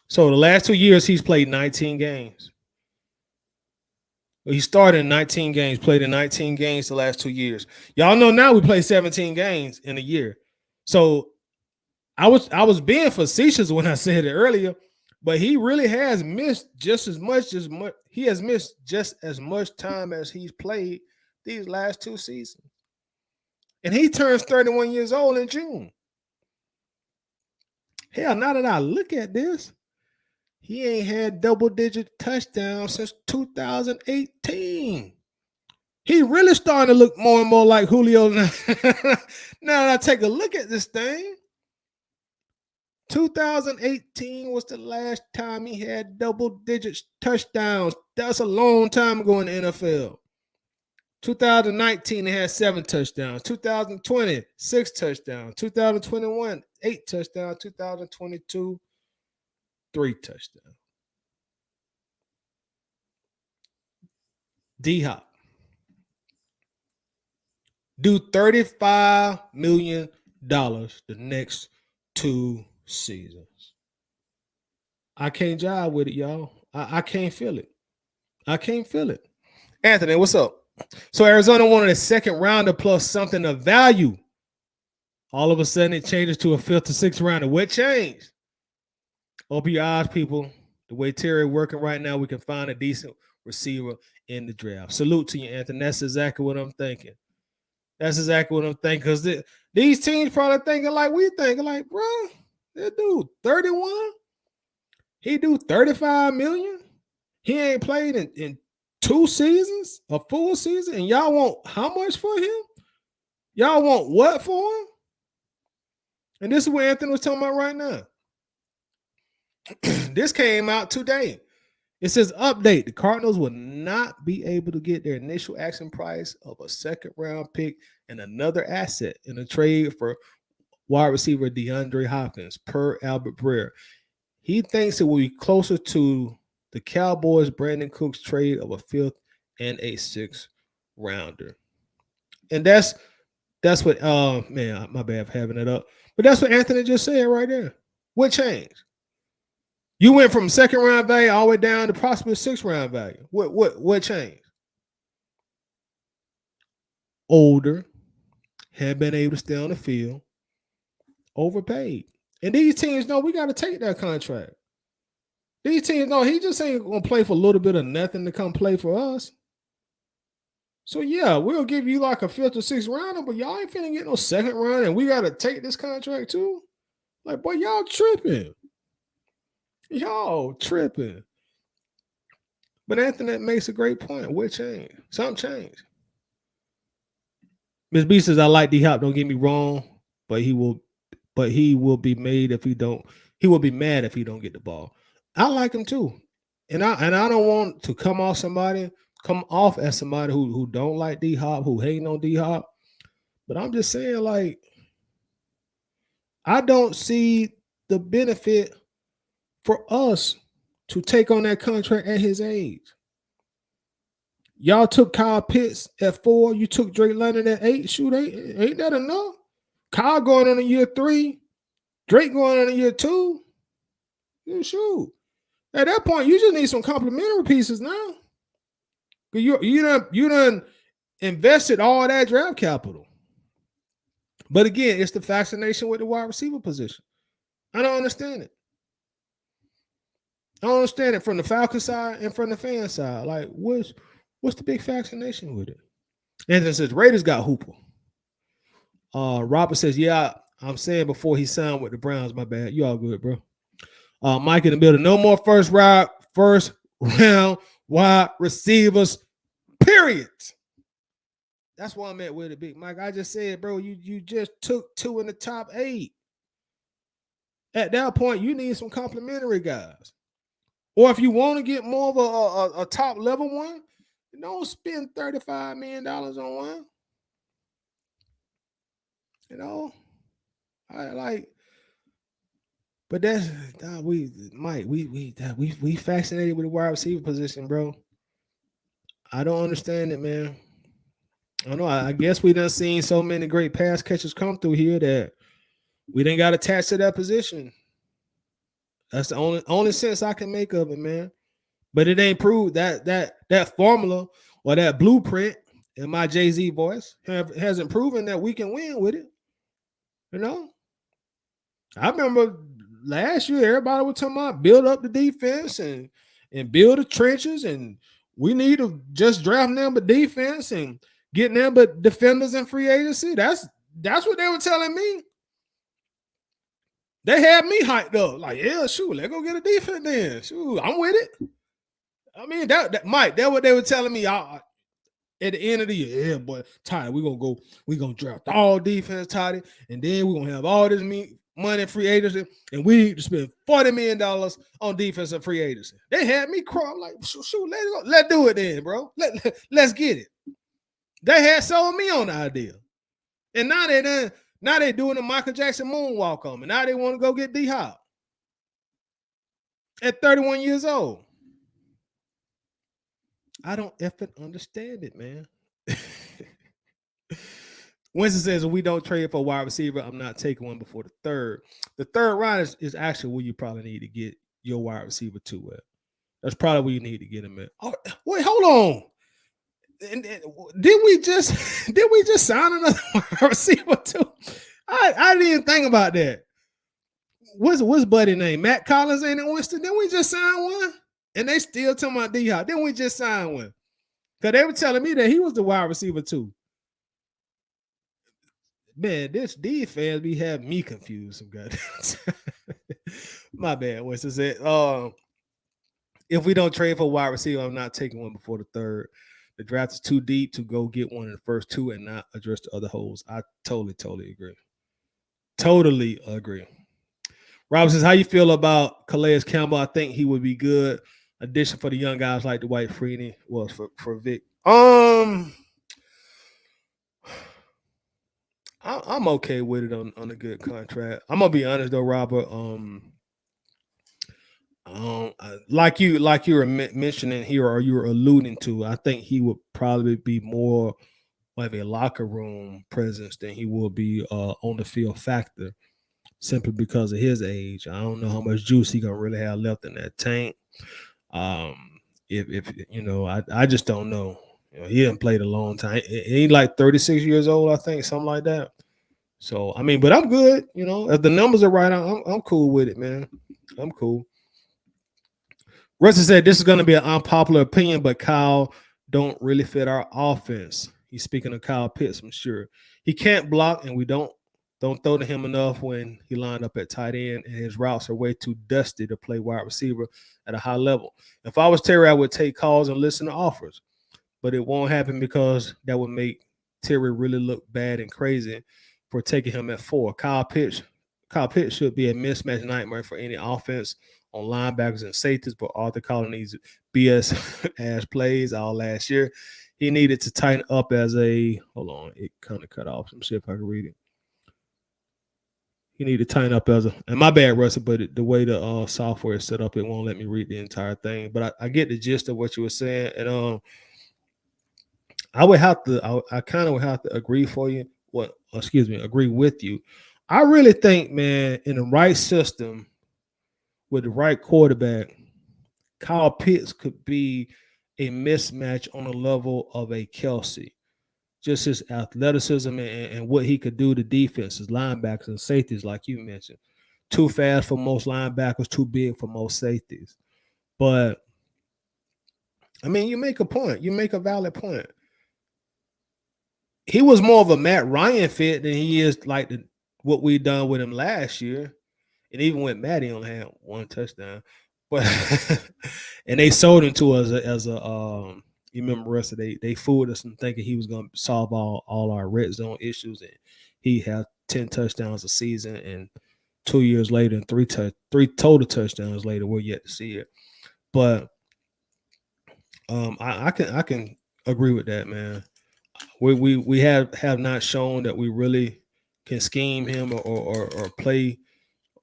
So the last 2 years, he's played 19 games. He started in 19 games, played in 19 games the last 2 years. Y'all know now we play 17 games in a year. So I was being facetious when I said it earlier, but he really has missed just as much he has missed just as much time as he's played these last 2 seasons. And he turns 31 years old in June. Hell, now that I look at this, he ain't had double-digit touchdowns since 2018. He really starting to look more and more like Julio now. Now that I take a look at this thing, 2018 was the last time he had double-digit touchdowns. That's a long time ago in the NFL. 2019, he had 7 touchdowns. 2020, 6 touchdowns. 2021, 8 touchdowns. 2022, 3 touchdowns. D-Hop. Do $35 million the next 2 seasons. I can't jive with it, y'all. I can't feel it. Anthony, what's up? So Arizona wanted a second rounder plus something of value. All of a sudden, it changes to a 5th or 6th rounder. What changed? Open your eyes, people. The way Terry working right now, we can find a decent receiver in the draft. Salute to you, Anthony. That's exactly what I'm thinking. Because these teams probably thinking like we thinking, like, bro, that dude 31, he do 35 million. He ain't played in 2 seasons, a full season, and y'all want how much for him? Y'all want what for him? And this is what Anthony was talking about right now. This came out today. It says, update, the Cardinals will not be able to get their initial asking price of a 2nd-round pick and another asset in a trade for wide receiver DeAndre Hopkins, per Albert Breer. He thinks it will be closer to the Cowboys' Brandon Cooks trade of a 5th and a 6th rounder. And that's what, man, my bad for having it up. But that's what Anthony just said right there. What changed? You went from 2nd-round value all the way down to possibly 6th-round value. What changed? Older, have been able to stay on the field, overpaid. And these teams know we got to take that contract. These teams know he just ain't gonna play for a little bit of nothing to come play for us. So yeah, we'll give you like a fifth or sixth rounder, but y'all ain't finna get no second round, and we gotta take this contract too. Like, boy, y'all tripping. Y'all tripping. But Anthony makes a great point. What changed? Something changed. Miss B says, I like D Hop, don't get me wrong, but he will be made if he don't, he will be mad if he don't get the ball. I like him too. And I don't want to come off as somebody who don't like D Hop, who hating on D Hop. But I'm just saying, like, I don't see the benefit for us to take on that contract at his age. Y'all took Kyle Pitts at 4. You took Drake London at 8. Shoot, ain't that enough? Kyle going on a year 3. Drake going on a year 2. Shoot. At that point, you just need some complimentary pieces now. You done invested all that draft capital. But again, it's the fascination with the wide receiver position. I don't understand it. I don't understand it from the Falcon side and from the fan side. Like, what's the big fascination with it? Anthony says Raiders got Hooper. Robert says, yeah, I'm saying before he signed with the Browns. My bad. You all good, bro. Mike in the building. No more first round wide receivers. Period. That's why I'm at with it, Big Mike. I just said, bro, you just took 2 in the top 8. At that point, you need some complimentary guys. Or if you want to get more of a top level one, don't spend $35 million on one. You know, I like, but that's we fascinated with the wide receiver position, bro. I don't understand it, man. I don't know. I guess we done seen so many great pass catchers come through here that we didn't got attached to that position. That's the only sense I can make of it, man. But it ain't proved that formula or that blueprint in my Jay-Z voice hasn't proven that we can win with it. You know, I remember last year everybody was talking about build up the defense and build the trenches, and we need to just draft number defense and get number defenders in free agency. That's what they were telling me. They had me hyped up, like, yeah, shoot, let's go get a defense then. Shoot, I'm with it. I mean, that Mike, that's what they were telling me. At the end of the year, yeah, boy, Toddy, we're gonna draft all defense, Toddy, and then we're gonna have all this money in free agency, and we need to spend $40 million on defense and free agency. They had me cry. I'm like, shoot, let's do it then, bro. Let's get it. They had sold me on the idea. And now they doing the Michael Jackson moonwalk on me. Now they want to go get D-Hop at 31 years old. I don't effing understand it, man. Winston says, if we don't trade for a wide receiver, I'm not taking one before the third. The third round is actually where you probably need to get your wide receiver to at. That's probably where you need to get him at. Oh, wait, hold on. And did we just sign another wide receiver too? I didn't even think about that. What's buddy name? Matt Collins ain't in Winston? Didn't we just sign one? And they still talking about D-Hop. Didn't we just sign one? Because they were telling me that he was the wide receiver too. Man, these fans be having me confused. Some guys. My bad. What's it said? If we don't trade for a wide receiver, I'm not taking one before the third. The draft is too deep to go get one in the first 2 and not address the other holes. I totally agree. Totally agree. Rob says, how you feel about Calais Campbell? I think he would be good addition for the young guys like Dwight Freeney was for Vic. I'm okay with it on a good contract. I'm gonna be honest though, Robert. Like you were mentioning here, or you were alluding to, I think he would probably be more of a locker room presence than he will be on the field factor, simply because of his age. I don't know how much juice he gonna really have left in that tank. If you know, I just don't know. He hadn't played a long time. He like 36 years old, I think, something like that. So I mean, but I'm good. If the numbers are right, I'm cool with it, man. I'm cool. Russell said this is going to be an unpopular opinion, but Kyle don't really fit our offense. He's speaking of Kyle Pitts, I'm sure. He can't block, and we don't throw to him enough when he lined up at tight end, and his routes are way too dusty to play wide receiver at a high level. If I was Terry, I would take calls and listen to offers, but it won't happen because that would make Terry really look bad and crazy for taking him at 4. Kyle Pitts should be a mismatch nightmare for any offense on linebackers and safeties, but Arthur Collins needs BS ass plays all last year. He needed to tighten up as a hold on, it kind of cut off. Let me see if I can read it. He needed to tighten up as a and my bad, Russell, but the way the software is set up, it won't let me read the entire thing. But I get the gist of what you were saying, and I kind of would have to agree for you. Agree with you. I really think, man, in the right system with the right quarterback, Kyle Pitts could be a mismatch on the level of a Kelsey. Just his athleticism and what he could do to defenses, linebackers, and safeties, like you mentioned. Too fast for most linebackers, too big for most safeties. But I mean, you make a point. You make a valid point. He was more of a Matt Ryan fit than he is like what we done with him last year. And even with Matt, he only had 1 touchdown. But and they sold him to us as a you remember Russ, they fooled us and thinking he was gonna solve all our red zone issues, and he had 10 touchdowns a season, and 2 years later and three total touchdowns later, we're yet to see it. But I can agree with that, man. We have not shown that we really can scheme him or play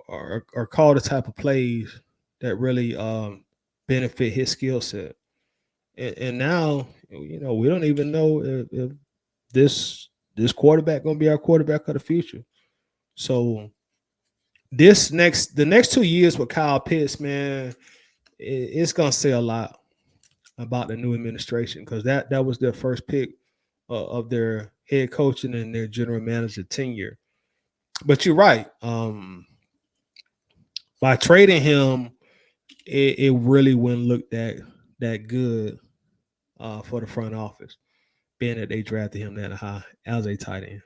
or call the type of plays that really benefit his skill set. And now, we don't even know if this quarterback gonna be our quarterback of the future. So the next 2 years with Kyle Pitts, man, it's gonna say a lot about the new administration because that was their first pick of their head coaching and their general manager tenure. But you're right. By trading him, it really wouldn't look that good for the front office, being that they drafted him that high as a tight end.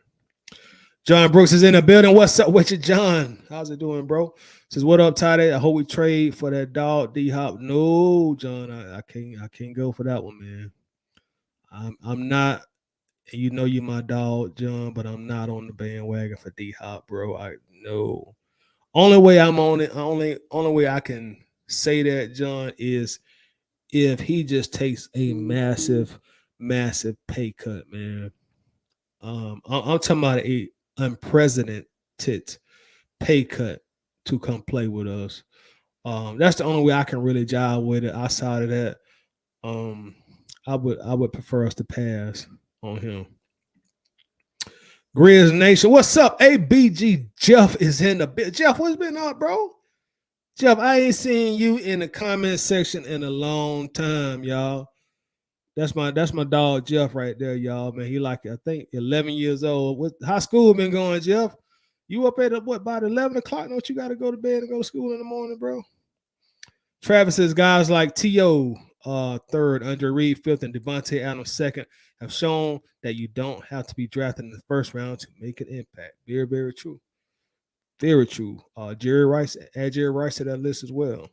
John Brooks is in the building. What's up with you, John? How's it doing, bro? Says, what up, tight end? I hope we trade for that dog D Hop. No, John, I can't go for that one, man. I'm not. You know you're my dog, John, but I'm not on the bandwagon for D Hop, bro. I know. Only way I'm on it, only way I can say that, John, is if he just takes a massive, massive pay cut, man. I'm talking about a unprecedented pay cut to come play with us. That's the only way I can really jive with it. Outside of that, um, I would prefer us to pass on him. Grizz Nation, what's up? ABG Jeff is in the bit. Jeff, what's been up, bro? Jeff, I ain't seen you in the comment section in a long time, y'all. That's my dog Jeff right there, y'all. Man, he like I think 11 years old. How school been going, Jeff? You up at what about 11 o'clock? Don't you got to go to bed and go to school in the morning, bro? Travis says guys like T.O. Third, Andre Reed fifth, and Devontae Adams second have shown that you don't have to be drafted in the first round to make an impact. Very, very true. Very true. Jerry Rice, add Jerry Rice to that list as well.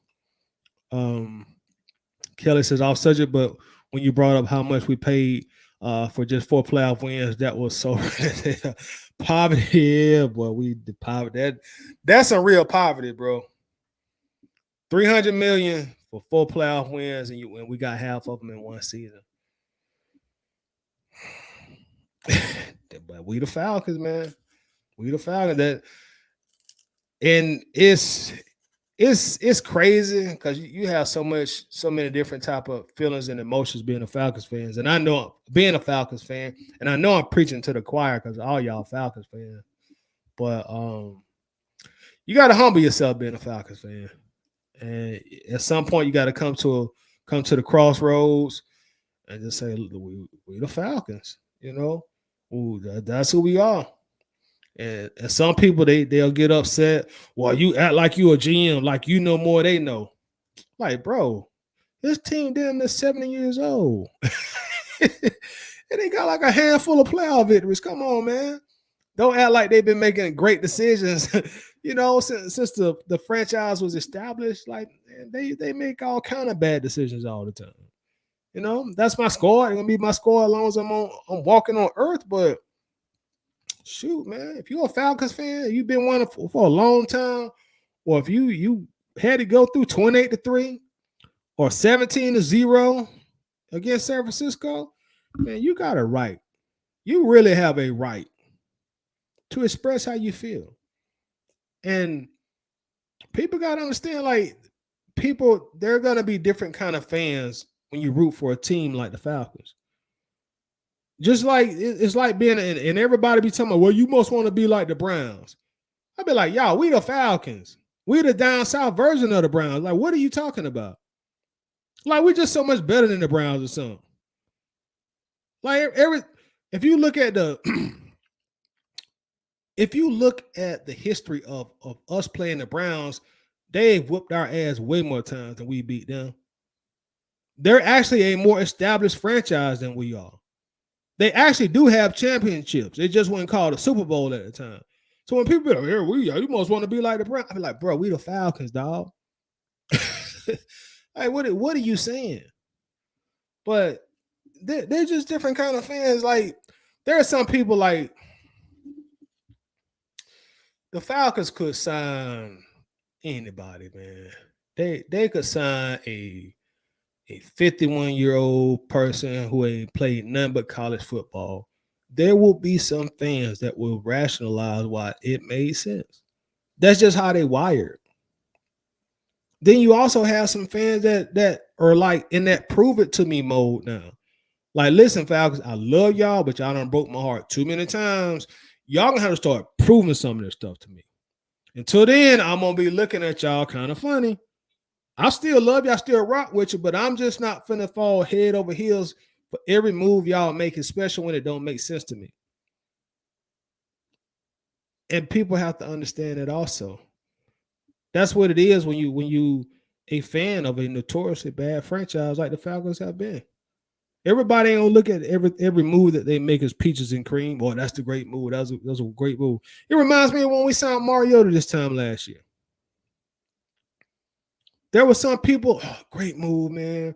Kelly says off subject, but when you brought up how much we paid for just 4 playoff wins, that was so poverty. Yeah, boy, the poverty. That's a real poverty, bro. $300 million for 4 playoff wins, and we got half of them in one season. But we the Falcons, man. We the Falcons. And it's crazy because you have so many different type of feelings and emotions being a Falcons fans, and I know being a Falcons fan, and I know I'm preaching to the choir because all y'all Falcons fans, but you got to humble yourself being a Falcons fan, and at some point you got to come to the crossroads and just say we the Falcons. Ooh, that's who we are. And some people they'll get upset. Well, you act like you a GM, like you know more they know. Like, bro, this team damn near 70 years old. And they got like a handful of playoff victories. Come on, man. Don't act like they've been making great decisions, since the franchise was established. Like, man, they make all kind of bad decisions all the time. That's my score. It's gonna be my score as long as I'm walking on earth. But shoot, man, if you're a Falcons fan, you've been one for a long time, or if you had to go through 28-3 or 17-0 against San Francisco, man, you got a right. You really have a right to express how you feel. And people got to understand, like, there are going to be different kind of fans when you root for a team like the Falcons. Just like it's like being, and everybody be talking about, well, you must want to be like the Browns. I'd be like, y'all, we the Falcons. We the down south version of the Browns. Like, what are you talking about? Like, we're just so much better than the Browns or something. Like, if you look at the history of us playing the Browns, they've whooped our ass way more times than we beat them. They're actually a more established franchise than we are. They actually do have championships. It just wasn't called a Super Bowl at the time. So when people be like, here we are, you must want to be like the Browns. I be like, bro, we the Falcons, dog. Hey, what are you saying? But they're just different kind of fans. Like, there are some people like the Falcons could sign anybody, man. They could sign a 51-year-old person who ain't played nothing but college football. There will be some fans that will rationalize why it made sense. That's just how they wired. Then you also have some fans that are like in that prove it to me mode now. Like, listen, Falcons, I love y'all, but y'all done broke my heart too many times. Y'all gonna have to start proving some of this stuff to me. Until then, I'm gonna be looking at y'all kind of funny. I still love you, I still rock with you, but I'm just not finna fall head over heels for every move y'all make, especially when it don't make sense to me. And people have to understand that also. That's what it is when you a fan of a notoriously bad franchise like the Falcons have been. Everybody ain't gonna look at every move that they make as peaches and cream. Boy, that's the great move. That was a great move. It reminds me of when we signed Mariota this time last year. There were some people, great move, man.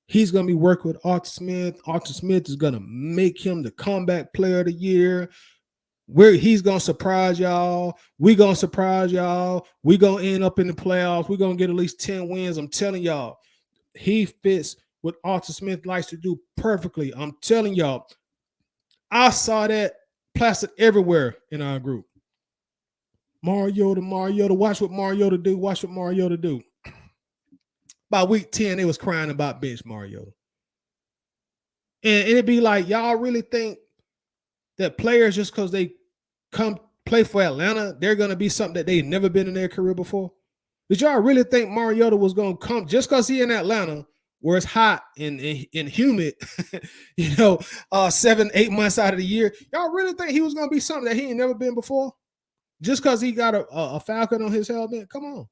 He's going to be working with Arthur Smith. Arthur Smith is going to make him the comeback player of the year. He's going to surprise y'all. We're going to surprise y'all. We're going to end up in the playoffs. We're going to get at least 10 wins. I'm telling y'all, he fits what Arthur Smith likes to do perfectly. I'm telling y'all, I saw that plastered everywhere in our group. Mariota, watch what Mariota do. By week 10, they was crying about bench Mariota. And it'd be like, y'all really think that players, just because they come play for Atlanta, they're going to be something that they've never been in their career before? Did y'all really think Mariota was going to come just because he in Atlanta, where it's hot and humid, 7-8 months out of the year? Y'all really think he was going to be something that he ain't never been before? Just because he got a Falcon on his helmet? Come on.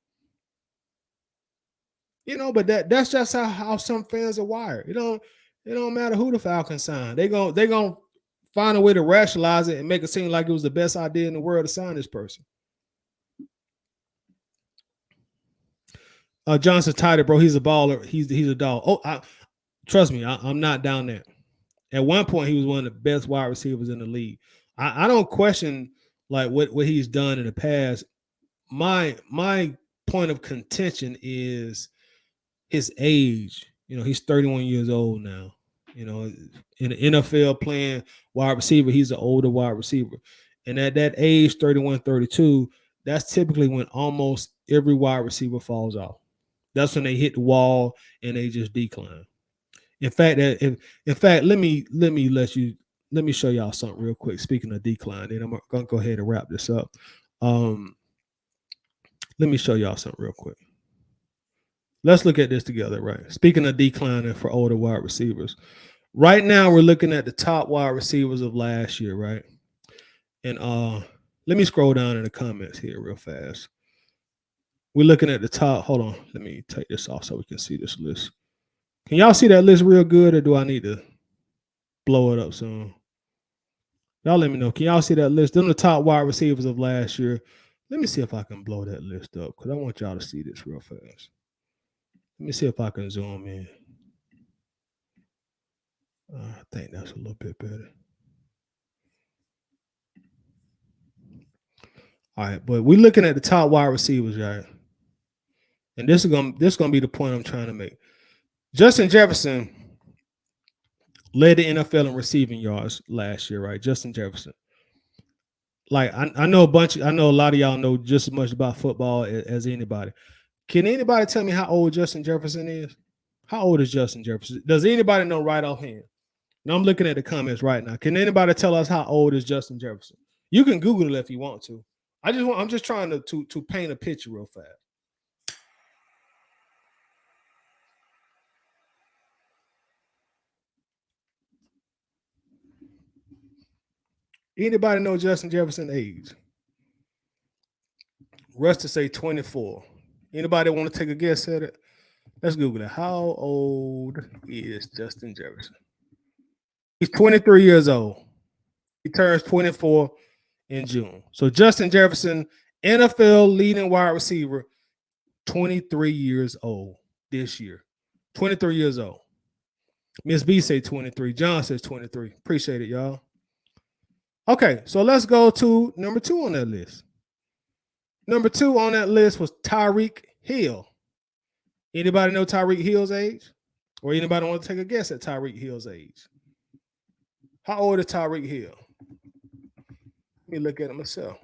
But that's just how some fans are wired. It don't matter who the Falcons sign. They gonna find a way to rationalize it and make it seem like it was the best idea in the world to sign this person. Johnson tighter, bro. He's a baller. He's a dog. Oh, trust me, I'm not down there. At one point, he was one of the best wide receivers in the league. I don't question like what he's done in the past. My point of contention is his age. He's 31 years old now. In the NFL playing wide receiver, he's an older wide receiver. And at that age, 31, 32, that's typically when almost every wide receiver falls off. That's when they hit the wall and they just decline. In fact, let me show y'all something real quick. Speaking of decline, then I'm gonna go ahead and wrap this up. Let me show y'all something real quick. Let's look at this together, right? Speaking of declining for older wide receivers, right now we're looking at the top wide receivers of last year, right? And let me scroll down in the comments here real fast. We're looking at the top. Hold on, let me take this off so we can see this list. Can y'all see that list real good, or do I need to blow it up some? Y'all let me know. Can y'all see that list? Them the top wide receivers of last year. Let me see if I can blow that list up because I want y'all to see this real fast. Let me see if I can zoom in. I think that's a little bit better. All right, but we're looking at the top wide receivers, right? And this is gonna be the point I'm trying to make. Justin Jefferson led the NFL in receiving yards last year, right? Justin Jefferson. Like I know I know a lot of y'all know just as much about football as anybody. Can anybody tell me how old Justin Jefferson is? How old is Justin Jefferson? Does anybody know right offhand? Now I'm looking at the comments right now. Can anybody tell us how old is Justin Jefferson? You can Google it if you want to. I'm just trying to paint a picture real fast. Anybody know Justin Jefferson's age? Russ to say 24. Anybody want to take a guess at it? Let's Google it. How old is Justin Jefferson? He's 23 years old. He turns 24 in June. So Justin Jefferson, NFL leading wide receiver, 23 years old this year. 23 years old. Miss B say 23. John says 23. Appreciate it, y'all. Okay, so let's go to number 2 on that list. Number 2 on that list was Tyreek Hill. Anybody know Tyreek Hill's age? Or anybody want to take a guess at Tyreek Hill's age? How old is Tyreek Hill? Let me look at it myself.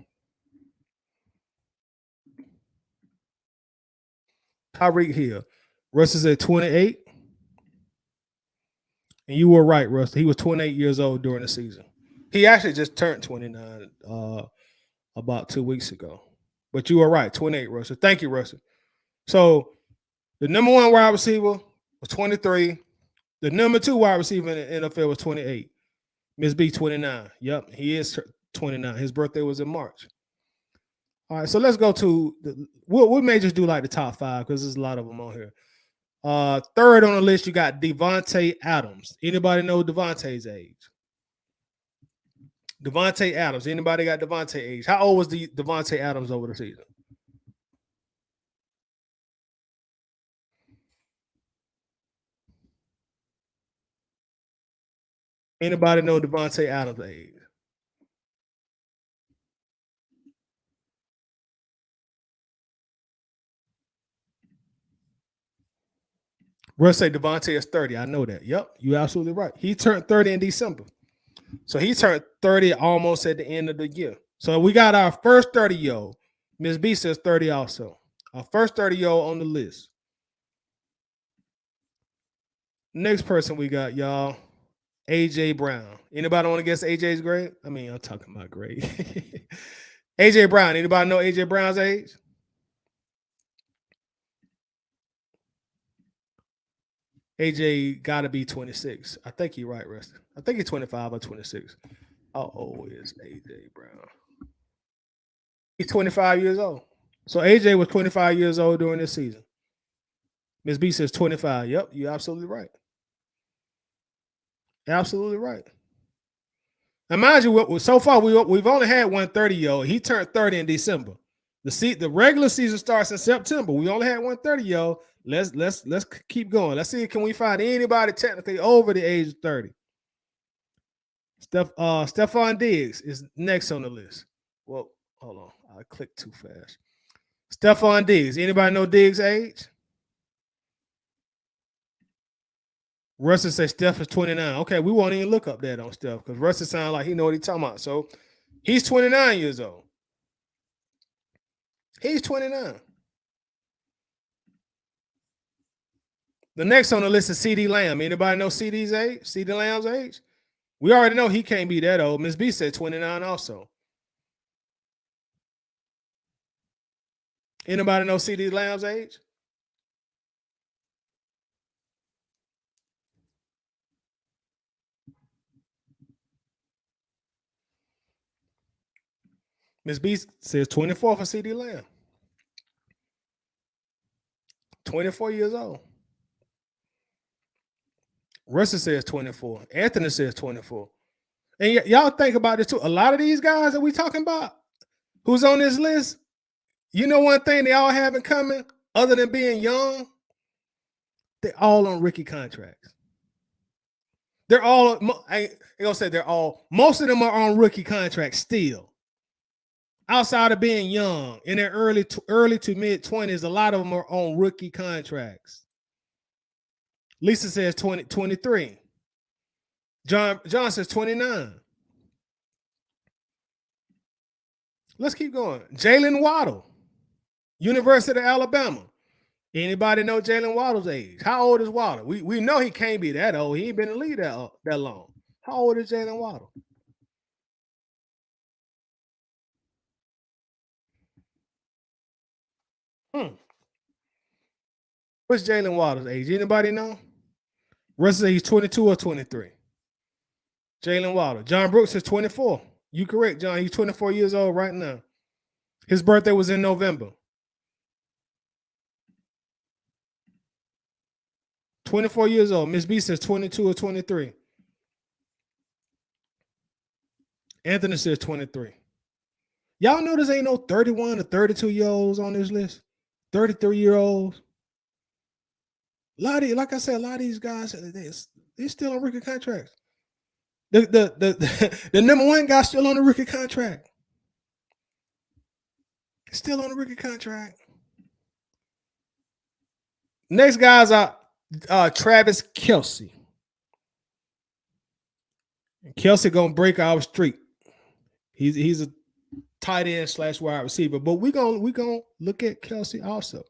Tyreek Hill. Russ is at 28. And you were right, Russ. He was 28 years old during the season. He actually just turned 29 about 2 weeks ago. But you were right, 28, Russell. Thank you, Russell. So the number 1 wide receiver was 23. The number 2 wide receiver in the NFL was 28. Miss B, 29. Yep, he is 29. His birthday was in March. All right, so let's go to we may just do like the top 5 because there's a lot of them on here. Third on the list, you got Devontae Adams. Anybody know Devontae's age? Devontae Adams. Anybody got Devontae age? How old was Devontae Adams over the season? Anybody know Devontae Adams' age? Russ say Devontae is 30. I know that. Yep, you're absolutely right. He turned 30 in December. So he turned 30 almost at the end of the year. So we got our first 30-year-old. Ms. B says 30 also. Our first 30-year-old on the list. Next person we got, y'all, AJ Brown. Anybody want to guess AJ's grade? I mean, I'm talking about grade. AJ Brown. Anybody know AJ Brown's age? AJ got to be 26. I think you're right, Rusty. I think he's 25 or 26. How old is AJ Brown? He's 25 years old. So AJ was 25 years old during this season. Ms. B says 25. Yep, you're absolutely right. Absolutely right. Now, mind you, so far we've only had one 30-year-old. He turned 30 in December. The regular season starts in September. We only had one 30-year-old. Let's keep going. Let's see, can we find anybody technically over the age of 30? Stephon Diggs is next on the list. Well, hold on. I clicked too fast. Stephon Diggs. Anybody know Diggs' age? Russell says Steph is 29. Okay, we won't even look up that on Steph because Russell sounds like he know what he's talking about. So he's 29 years old. He's 29. The next on the list is CD Lamb. Anybody know CD's age? CD Lamb's age? We already know he can't be that old. Ms. B said 29 also. Anybody know CD Lamb's age? Miss B says 24 for CD Lamb. 24 years old. Russell says 24. Anthony says 24. And y'all think about it too. A lot of these guys that we talking about who's on this list, you know one thing they all have in common, other than being young, they're all on rookie contracts. They're all, I ain't gonna say they're all, most of them are on rookie contracts still. Outside of being young, in their early to mid 20s, a lot of them are on rookie contracts. Lisa says 23. John says 29. Let's keep going. Jalen Waddle, University of Alabama. Anybody know Jalen Waddle's age? How old is Waddle? We know he can't be that old. He ain't been in the league that long. How old is Jalen Waddle? What's Jalen Waddle's age? Anybody know? Russ says he's 22 or 23. Jalen Waddle. John Brooks is 24. You correct, John. He's 24 years old right now. His birthday was in November. 24 years old. Miss B says 22 or 23. Anthony says 23. Y'all know there's ain't no 31 or 32-year-olds on this list. 33-year-olds. Like I said, a lot of these guys, they're still on rookie contracts. The number one guy still on the rookie contract. Still on the rookie contract. Next guys are Travis Kelce. Kelce gonna break our streak. He's a tight end / wide receiver, but we gonna look at Kelce also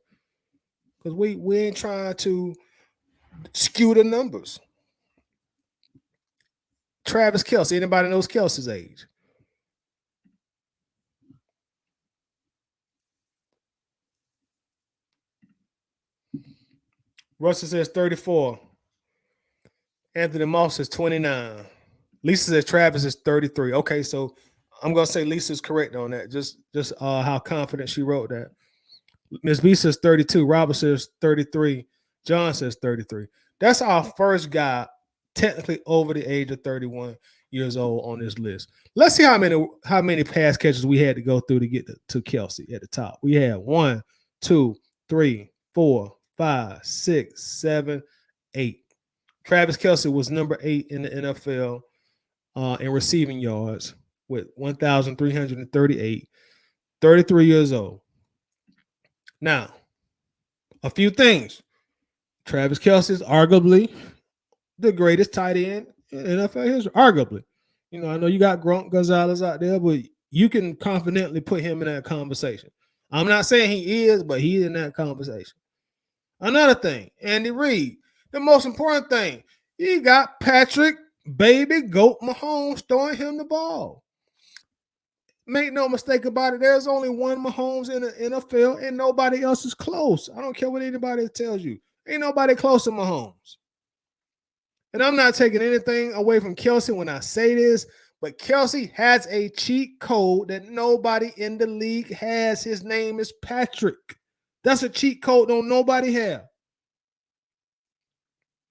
because we ain't trying to skew the numbers. Travis Kelce. Anybody knows Kelce's age? Russell says 34. Anthony Moss says 29. Lisa says Travis is 33. Okay, so I'm gonna say Lisa's correct on that. Just how confident she wrote that. Miss B says 32. Robert says 33. John says 33. That's our first guy technically over the age of 31 years old on this list. Let's see how many pass catches we had to go through to get to Kelce at the top. We had 1, 2, 3, 4, 5, 6, 7, 8. Travis Kelce was number 8 in the NFL in receiving yards with 1,338, 33 years old. Now, a few things. Travis Kelce is arguably the greatest tight end in NFL history. Arguably. You know, I know you got Gronk Gonzalez out there, but you can confidently put him in that conversation. I'm not saying he is, but he's in that conversation. Another thing, Andy Reid. The most important thing, he got Patrick Baby Goat Mahomes throwing him the ball. Make no mistake about it. There's only one Mahomes in the NFL, and nobody else is close. I don't care what anybody tells you. Ain't nobody close to Mahomes. And I'm not taking anything away from Kelce when I say this, but Kelce has a cheat code that nobody in the league has. His name is Patrick. That's a cheat code don't nobody have.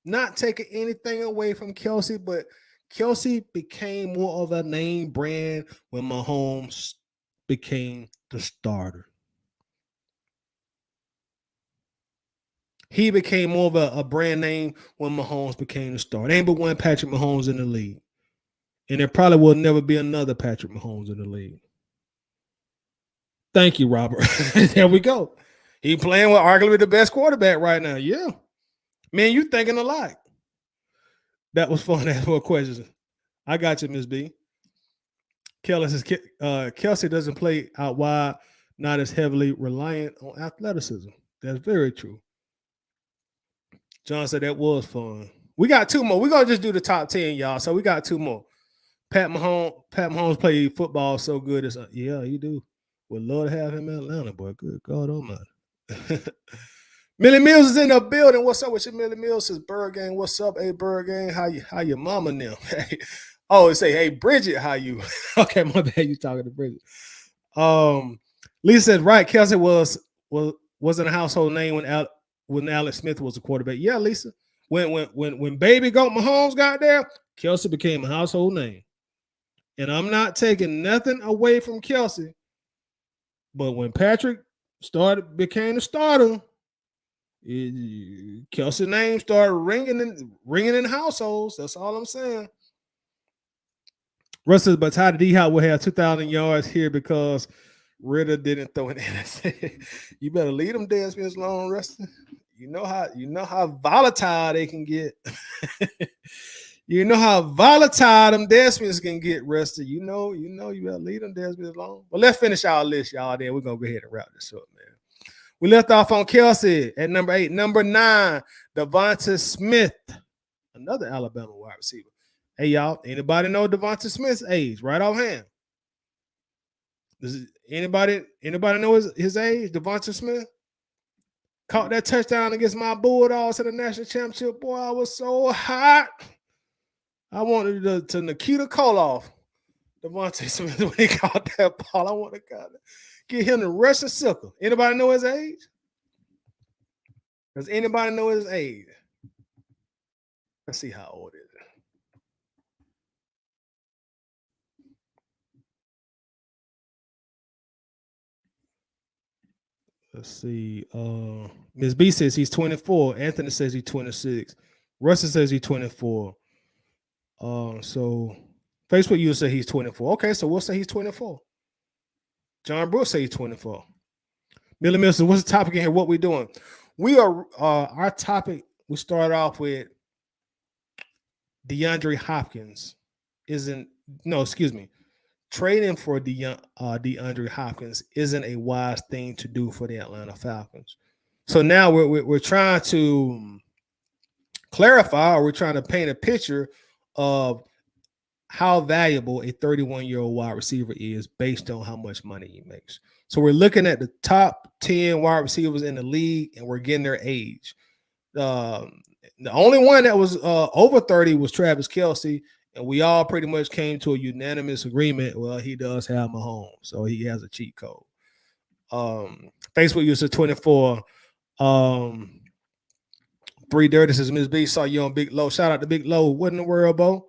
Not taking anything away from Kelce, but Kelce became more of a name brand when Mahomes became the starter. He became more of a brand name when Mahomes became the starter. There ain't but one Patrick Mahomes in the league. And there probably will never be another Patrick Mahomes in the league. Thank you, Robert. There we go. He playing with arguably the best quarterback right now. Yeah. Man, you thinking a lot. That was fun. Ask more questions. I got you, Miss B. Kelce doesn't play out wide, not as heavily reliant on athleticism. That's very true. John said that was fun. We got 2 more. We're gonna just do the top 10, y'all. So we got 2 more. Pat Mahomes played football so good. Yeah, he do. Would love to have him in Atlanta, boy. Good God Almighty. Millie Mills is in the building. What's up with you, Millie Mills? Says Bird Gang. What's up, hey Bird Gang? How your mama now? Oh, say, hey Bridget, how you? Okay, my bad. You talking to Bridget. Lisa said, right, Kelsey wasn't a household name when Alex Smith was a quarterback. Yeah, Lisa. When Baby Goat Mahomes got there, Kelsey became a household name. And I'm not taking nothing away from Kelsey. But when Patrick became a starter, Kelsey's name started ringing in households. That's all I'm saying. Russell, but Ty D Hop will have 2,000 yards here because Ritter didn't throw an interception. You better leave them dead spins alone, Rusty. You know how volatile they can get. You know how volatile them dead spins can get, Rusty. You know you better leave them dead spins alone. But let's finish our list, y'all. Then we're gonna go ahead and wrap this up, man. We left off on Kelsey at number 8. Number 9, Devonta Smith, another Alabama wide receiver. Hey, y'all, anybody know Devonta Smith's age right offhand? Does anybody know his age? Devonta Smith caught that touchdown against my Bulldogs at the national championship. Boy, I was so hot. I wanted to Nikita Koloff Devonta Smith when he caught that ball. I want to get him the Russian sickle. Anybody know his age? Does anybody know his age? Let's see how old it is. Let's see. Ms. B says he's 24. Anthony says he's 26. Russell says he's 24. So Facebook user say he's 24. Okay, so we'll say he's 24. John Brooks say he's 24. Millie Mills says, what's the topic in here? What we doing? We are our topic. We start off with DeAndre Hopkins. Trading for DeAndre Hopkins isn't a wise thing to do for the Atlanta Falcons. So now we're trying to clarify, or we're trying to paint a picture of how valuable a 31-year-old wide receiver is based on how much money he makes. So we're looking at the top 10 wide receivers in the league, and we're getting their age. The only one that was over 30 was Travis Kelce, and we all pretty much came to a unanimous agreement. Well, he does have Mahomes, so he has a cheat code. Facebook user 24. 3 Dirty says, Ms. B, saw you on Big Low. Shout out to Big Low. What in the world, Bo?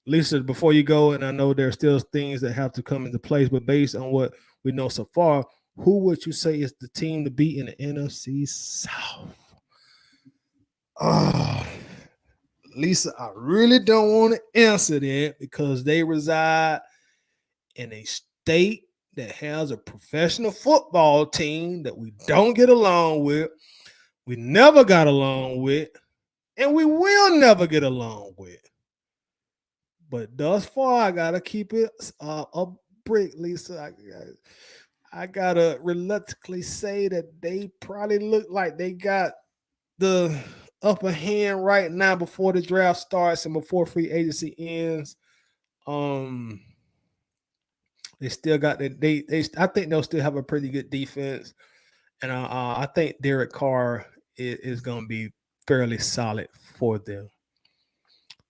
Lisa, before you go, and I know there are still things that have to come into place, but based on what we know so far, who would you say is the team to beat in the NFC South? Lisa, I really don't want to answer that because they reside in a state that has a professional football team that we don't get along with, we never got along with, and we will never get along with. But thus far, I gotta keep it a brick, Lisa. I gotta reluctantly say that they probably look like they got the upper hand right now before the draft starts and before free agency ends. They still got that. I think they'll still have a pretty good defense, and I think Derek Carr is going to be fairly solid for them.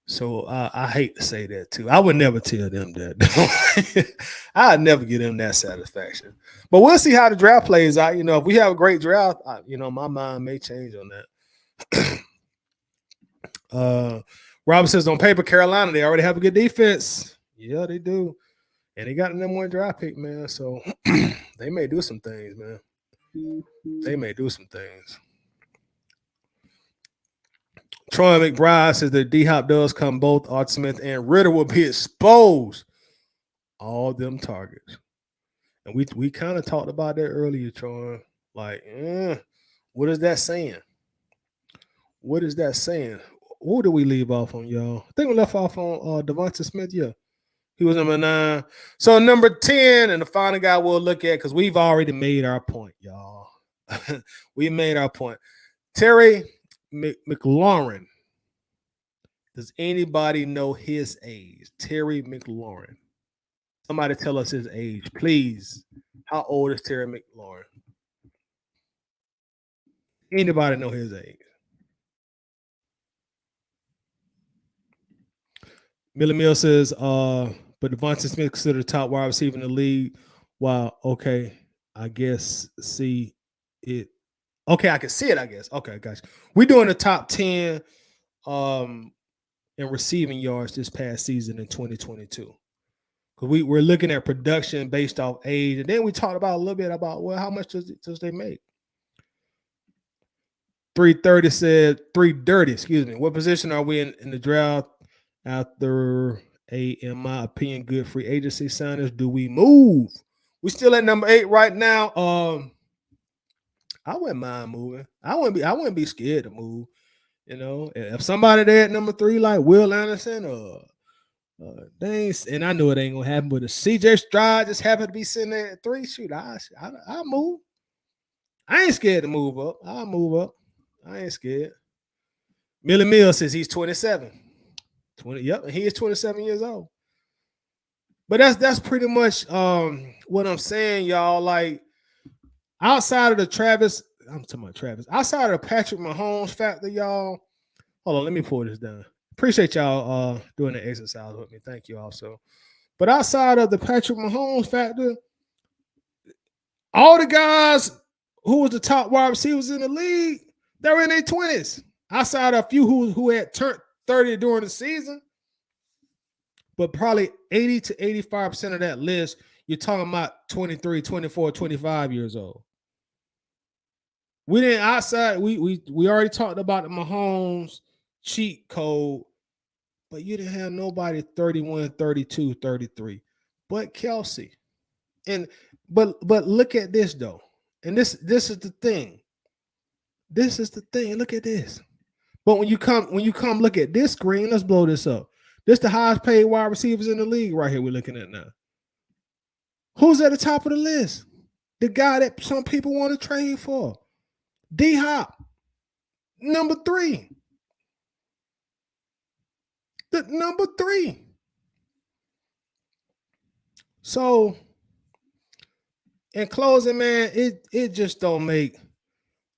So I hate to say that too. I would never tell them that. I'd never give them that satisfaction. But we'll see how the draft plays out. If we have a great draft, my mind may change on that. Robert says on paper, Carolina, they already have a good defense. Yeah, they do. And they got the number 1 draft pick, man. So they may do some things, man. They may do some things. Troy McBride says that D-Hop does come both Art Smith and Ritter will be exposed. All them targets. And we kind of talked about that earlier, Troy. Like, what is that saying? What is that saying? Who do we leave off on, y'all? I think we left off on Devonta Smith. Yeah. He was number 9. So number 10, and the final guy we'll look at, because we've already made our point, y'all. We made our point. Terry McLaurin. Does anybody know his age? Terry McLaurin. Somebody tell us his age, please. How old is Terry McLaurin? Anybody know his age? Millie Mill says, but Devonta Smith considered the top wide receiver in the league. Wow. Okay. I guess see it. Okay, I can see it. I guess. Okay, gotcha. We're doing the top 10 um in receiving yards this past season in 2022. Because we're looking at production based off age, and then we talked about a little bit about well, how much does they make? 330 said 330. Excuse me. What position are we in the draft after a, in my opinion, good free agency signers? Do we move? We still at number 8 right now. I wouldn't mind moving. I wouldn't be scared to move. You know, if somebody there at number 3 like Will Anderson or and I know it ain't gonna happen, but if CJ Stroud just happened to be sitting there at 3, shoot, I move. I ain't scared to move up. I'll move up. I ain't scared. Millie Mills says he's 27. 20, yep, he is 27 years old. But that's pretty much what I'm saying, y'all. Like outside of the Travis, I'm talking about Travis, outside of the Patrick Mahomes factor, y'all. Hold on, let me pull this down. Appreciate y'all doing the exercise with me. Thank you also. But outside of the Patrick Mahomes factor, all the guys who was the top wide receivers in the league, they were in their 20s. Outside of a few who had turned 30 during the season, but probably 80 to 85% of that list, you're talking about 23, 24, 25 years old. We didn't outside, we already talked about the Mahomes cheat code, but you didn't have nobody 31, 32, 33, but Kelsey. And but look at this though. And this is the thing. This is the thing. Look at this. But when you come look at this screen, let's blow this up. This the highest paid wide receivers in the league right here we're looking at now. Who's at the top of the list? The guy that some people want to trade for. D-Hop, number 3. The number 3. So in closing, man, it just don't make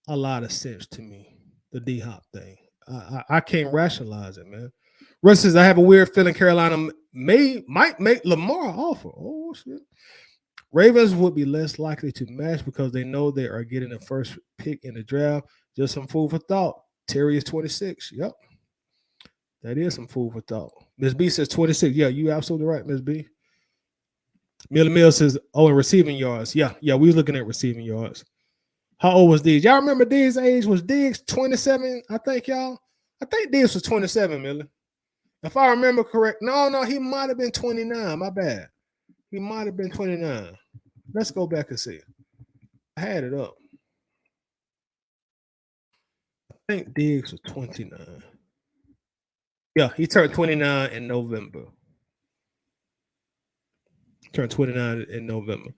a lot of sense to me, the D-Hop thing. I can't rationalize it, man. Russ says, I have a weird feeling Carolina might make Lamar offer. Oh, shit. Ravens would be less likely to match because they know they are getting the first pick in the draft. Just some food for thought. Terry is 26. Yep. That is some food for thought. Ms. B says 26. Yeah, you absolutely right, Ms. B. Miller Mill says, oh, and receiving yards. Yeah, we was looking at receiving yards. How old was Diggs? Y'all remember Diggs' age? Was Diggs 27? I think, y'all. I think Diggs was 27, Miller. If I remember correct. No, he might have been 29. My bad. He might have been 29. Let's go back and see. I had it up. I think Diggs was 29. Yeah, he turned 29 in November. Turned 29 in November.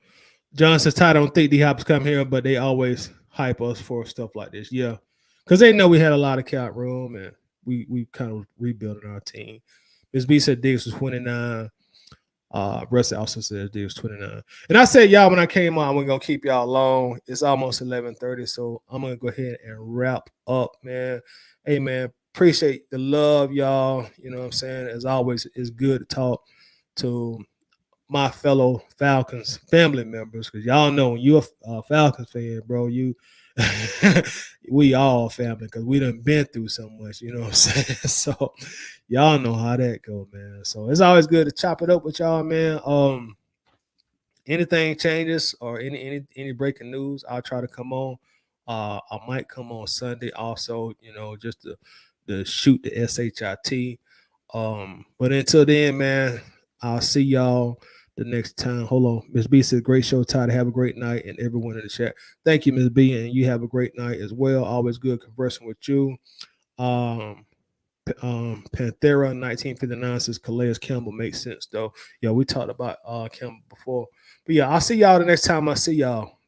John says, Ty, don't think D-Hop's come here, but they always hype us for stuff like this. Yeah, because they know we had a lot of cap room, and we kind of rebuilding our team. Ms. B said Diggs was 29. Russ also says Diggs 29. And I said, y'all, when I came on, we're going to keep y'all long. It's almost 11:30, so I'm going to go ahead and wrap up, man. Hey, man, appreciate the love, y'all. You know what I'm saying? As always, it's good to talk to my fellow Falcons family members, because y'all know when you're a Falcons fan, bro, we all family, because we done been through so much, you know what I'm saying? So y'all know how that go, man. So it's always good to chop it up with y'all, man. Anything changes or any breaking news, I'll try to come on. I might come on Sunday also, you know, just to shoot the SHIT. But until then, man, I'll see y'all the next time. Hold on. Ms. B says, great show, Todd. Have a great night. And everyone in the chat. Thank you, Ms. B. And you have a great night as well. Always good conversing with you. Panthera 1959 says Calais Campbell makes sense though. Yeah, we talked about Campbell before. But yeah, I'll see y'all the next time I see y'all.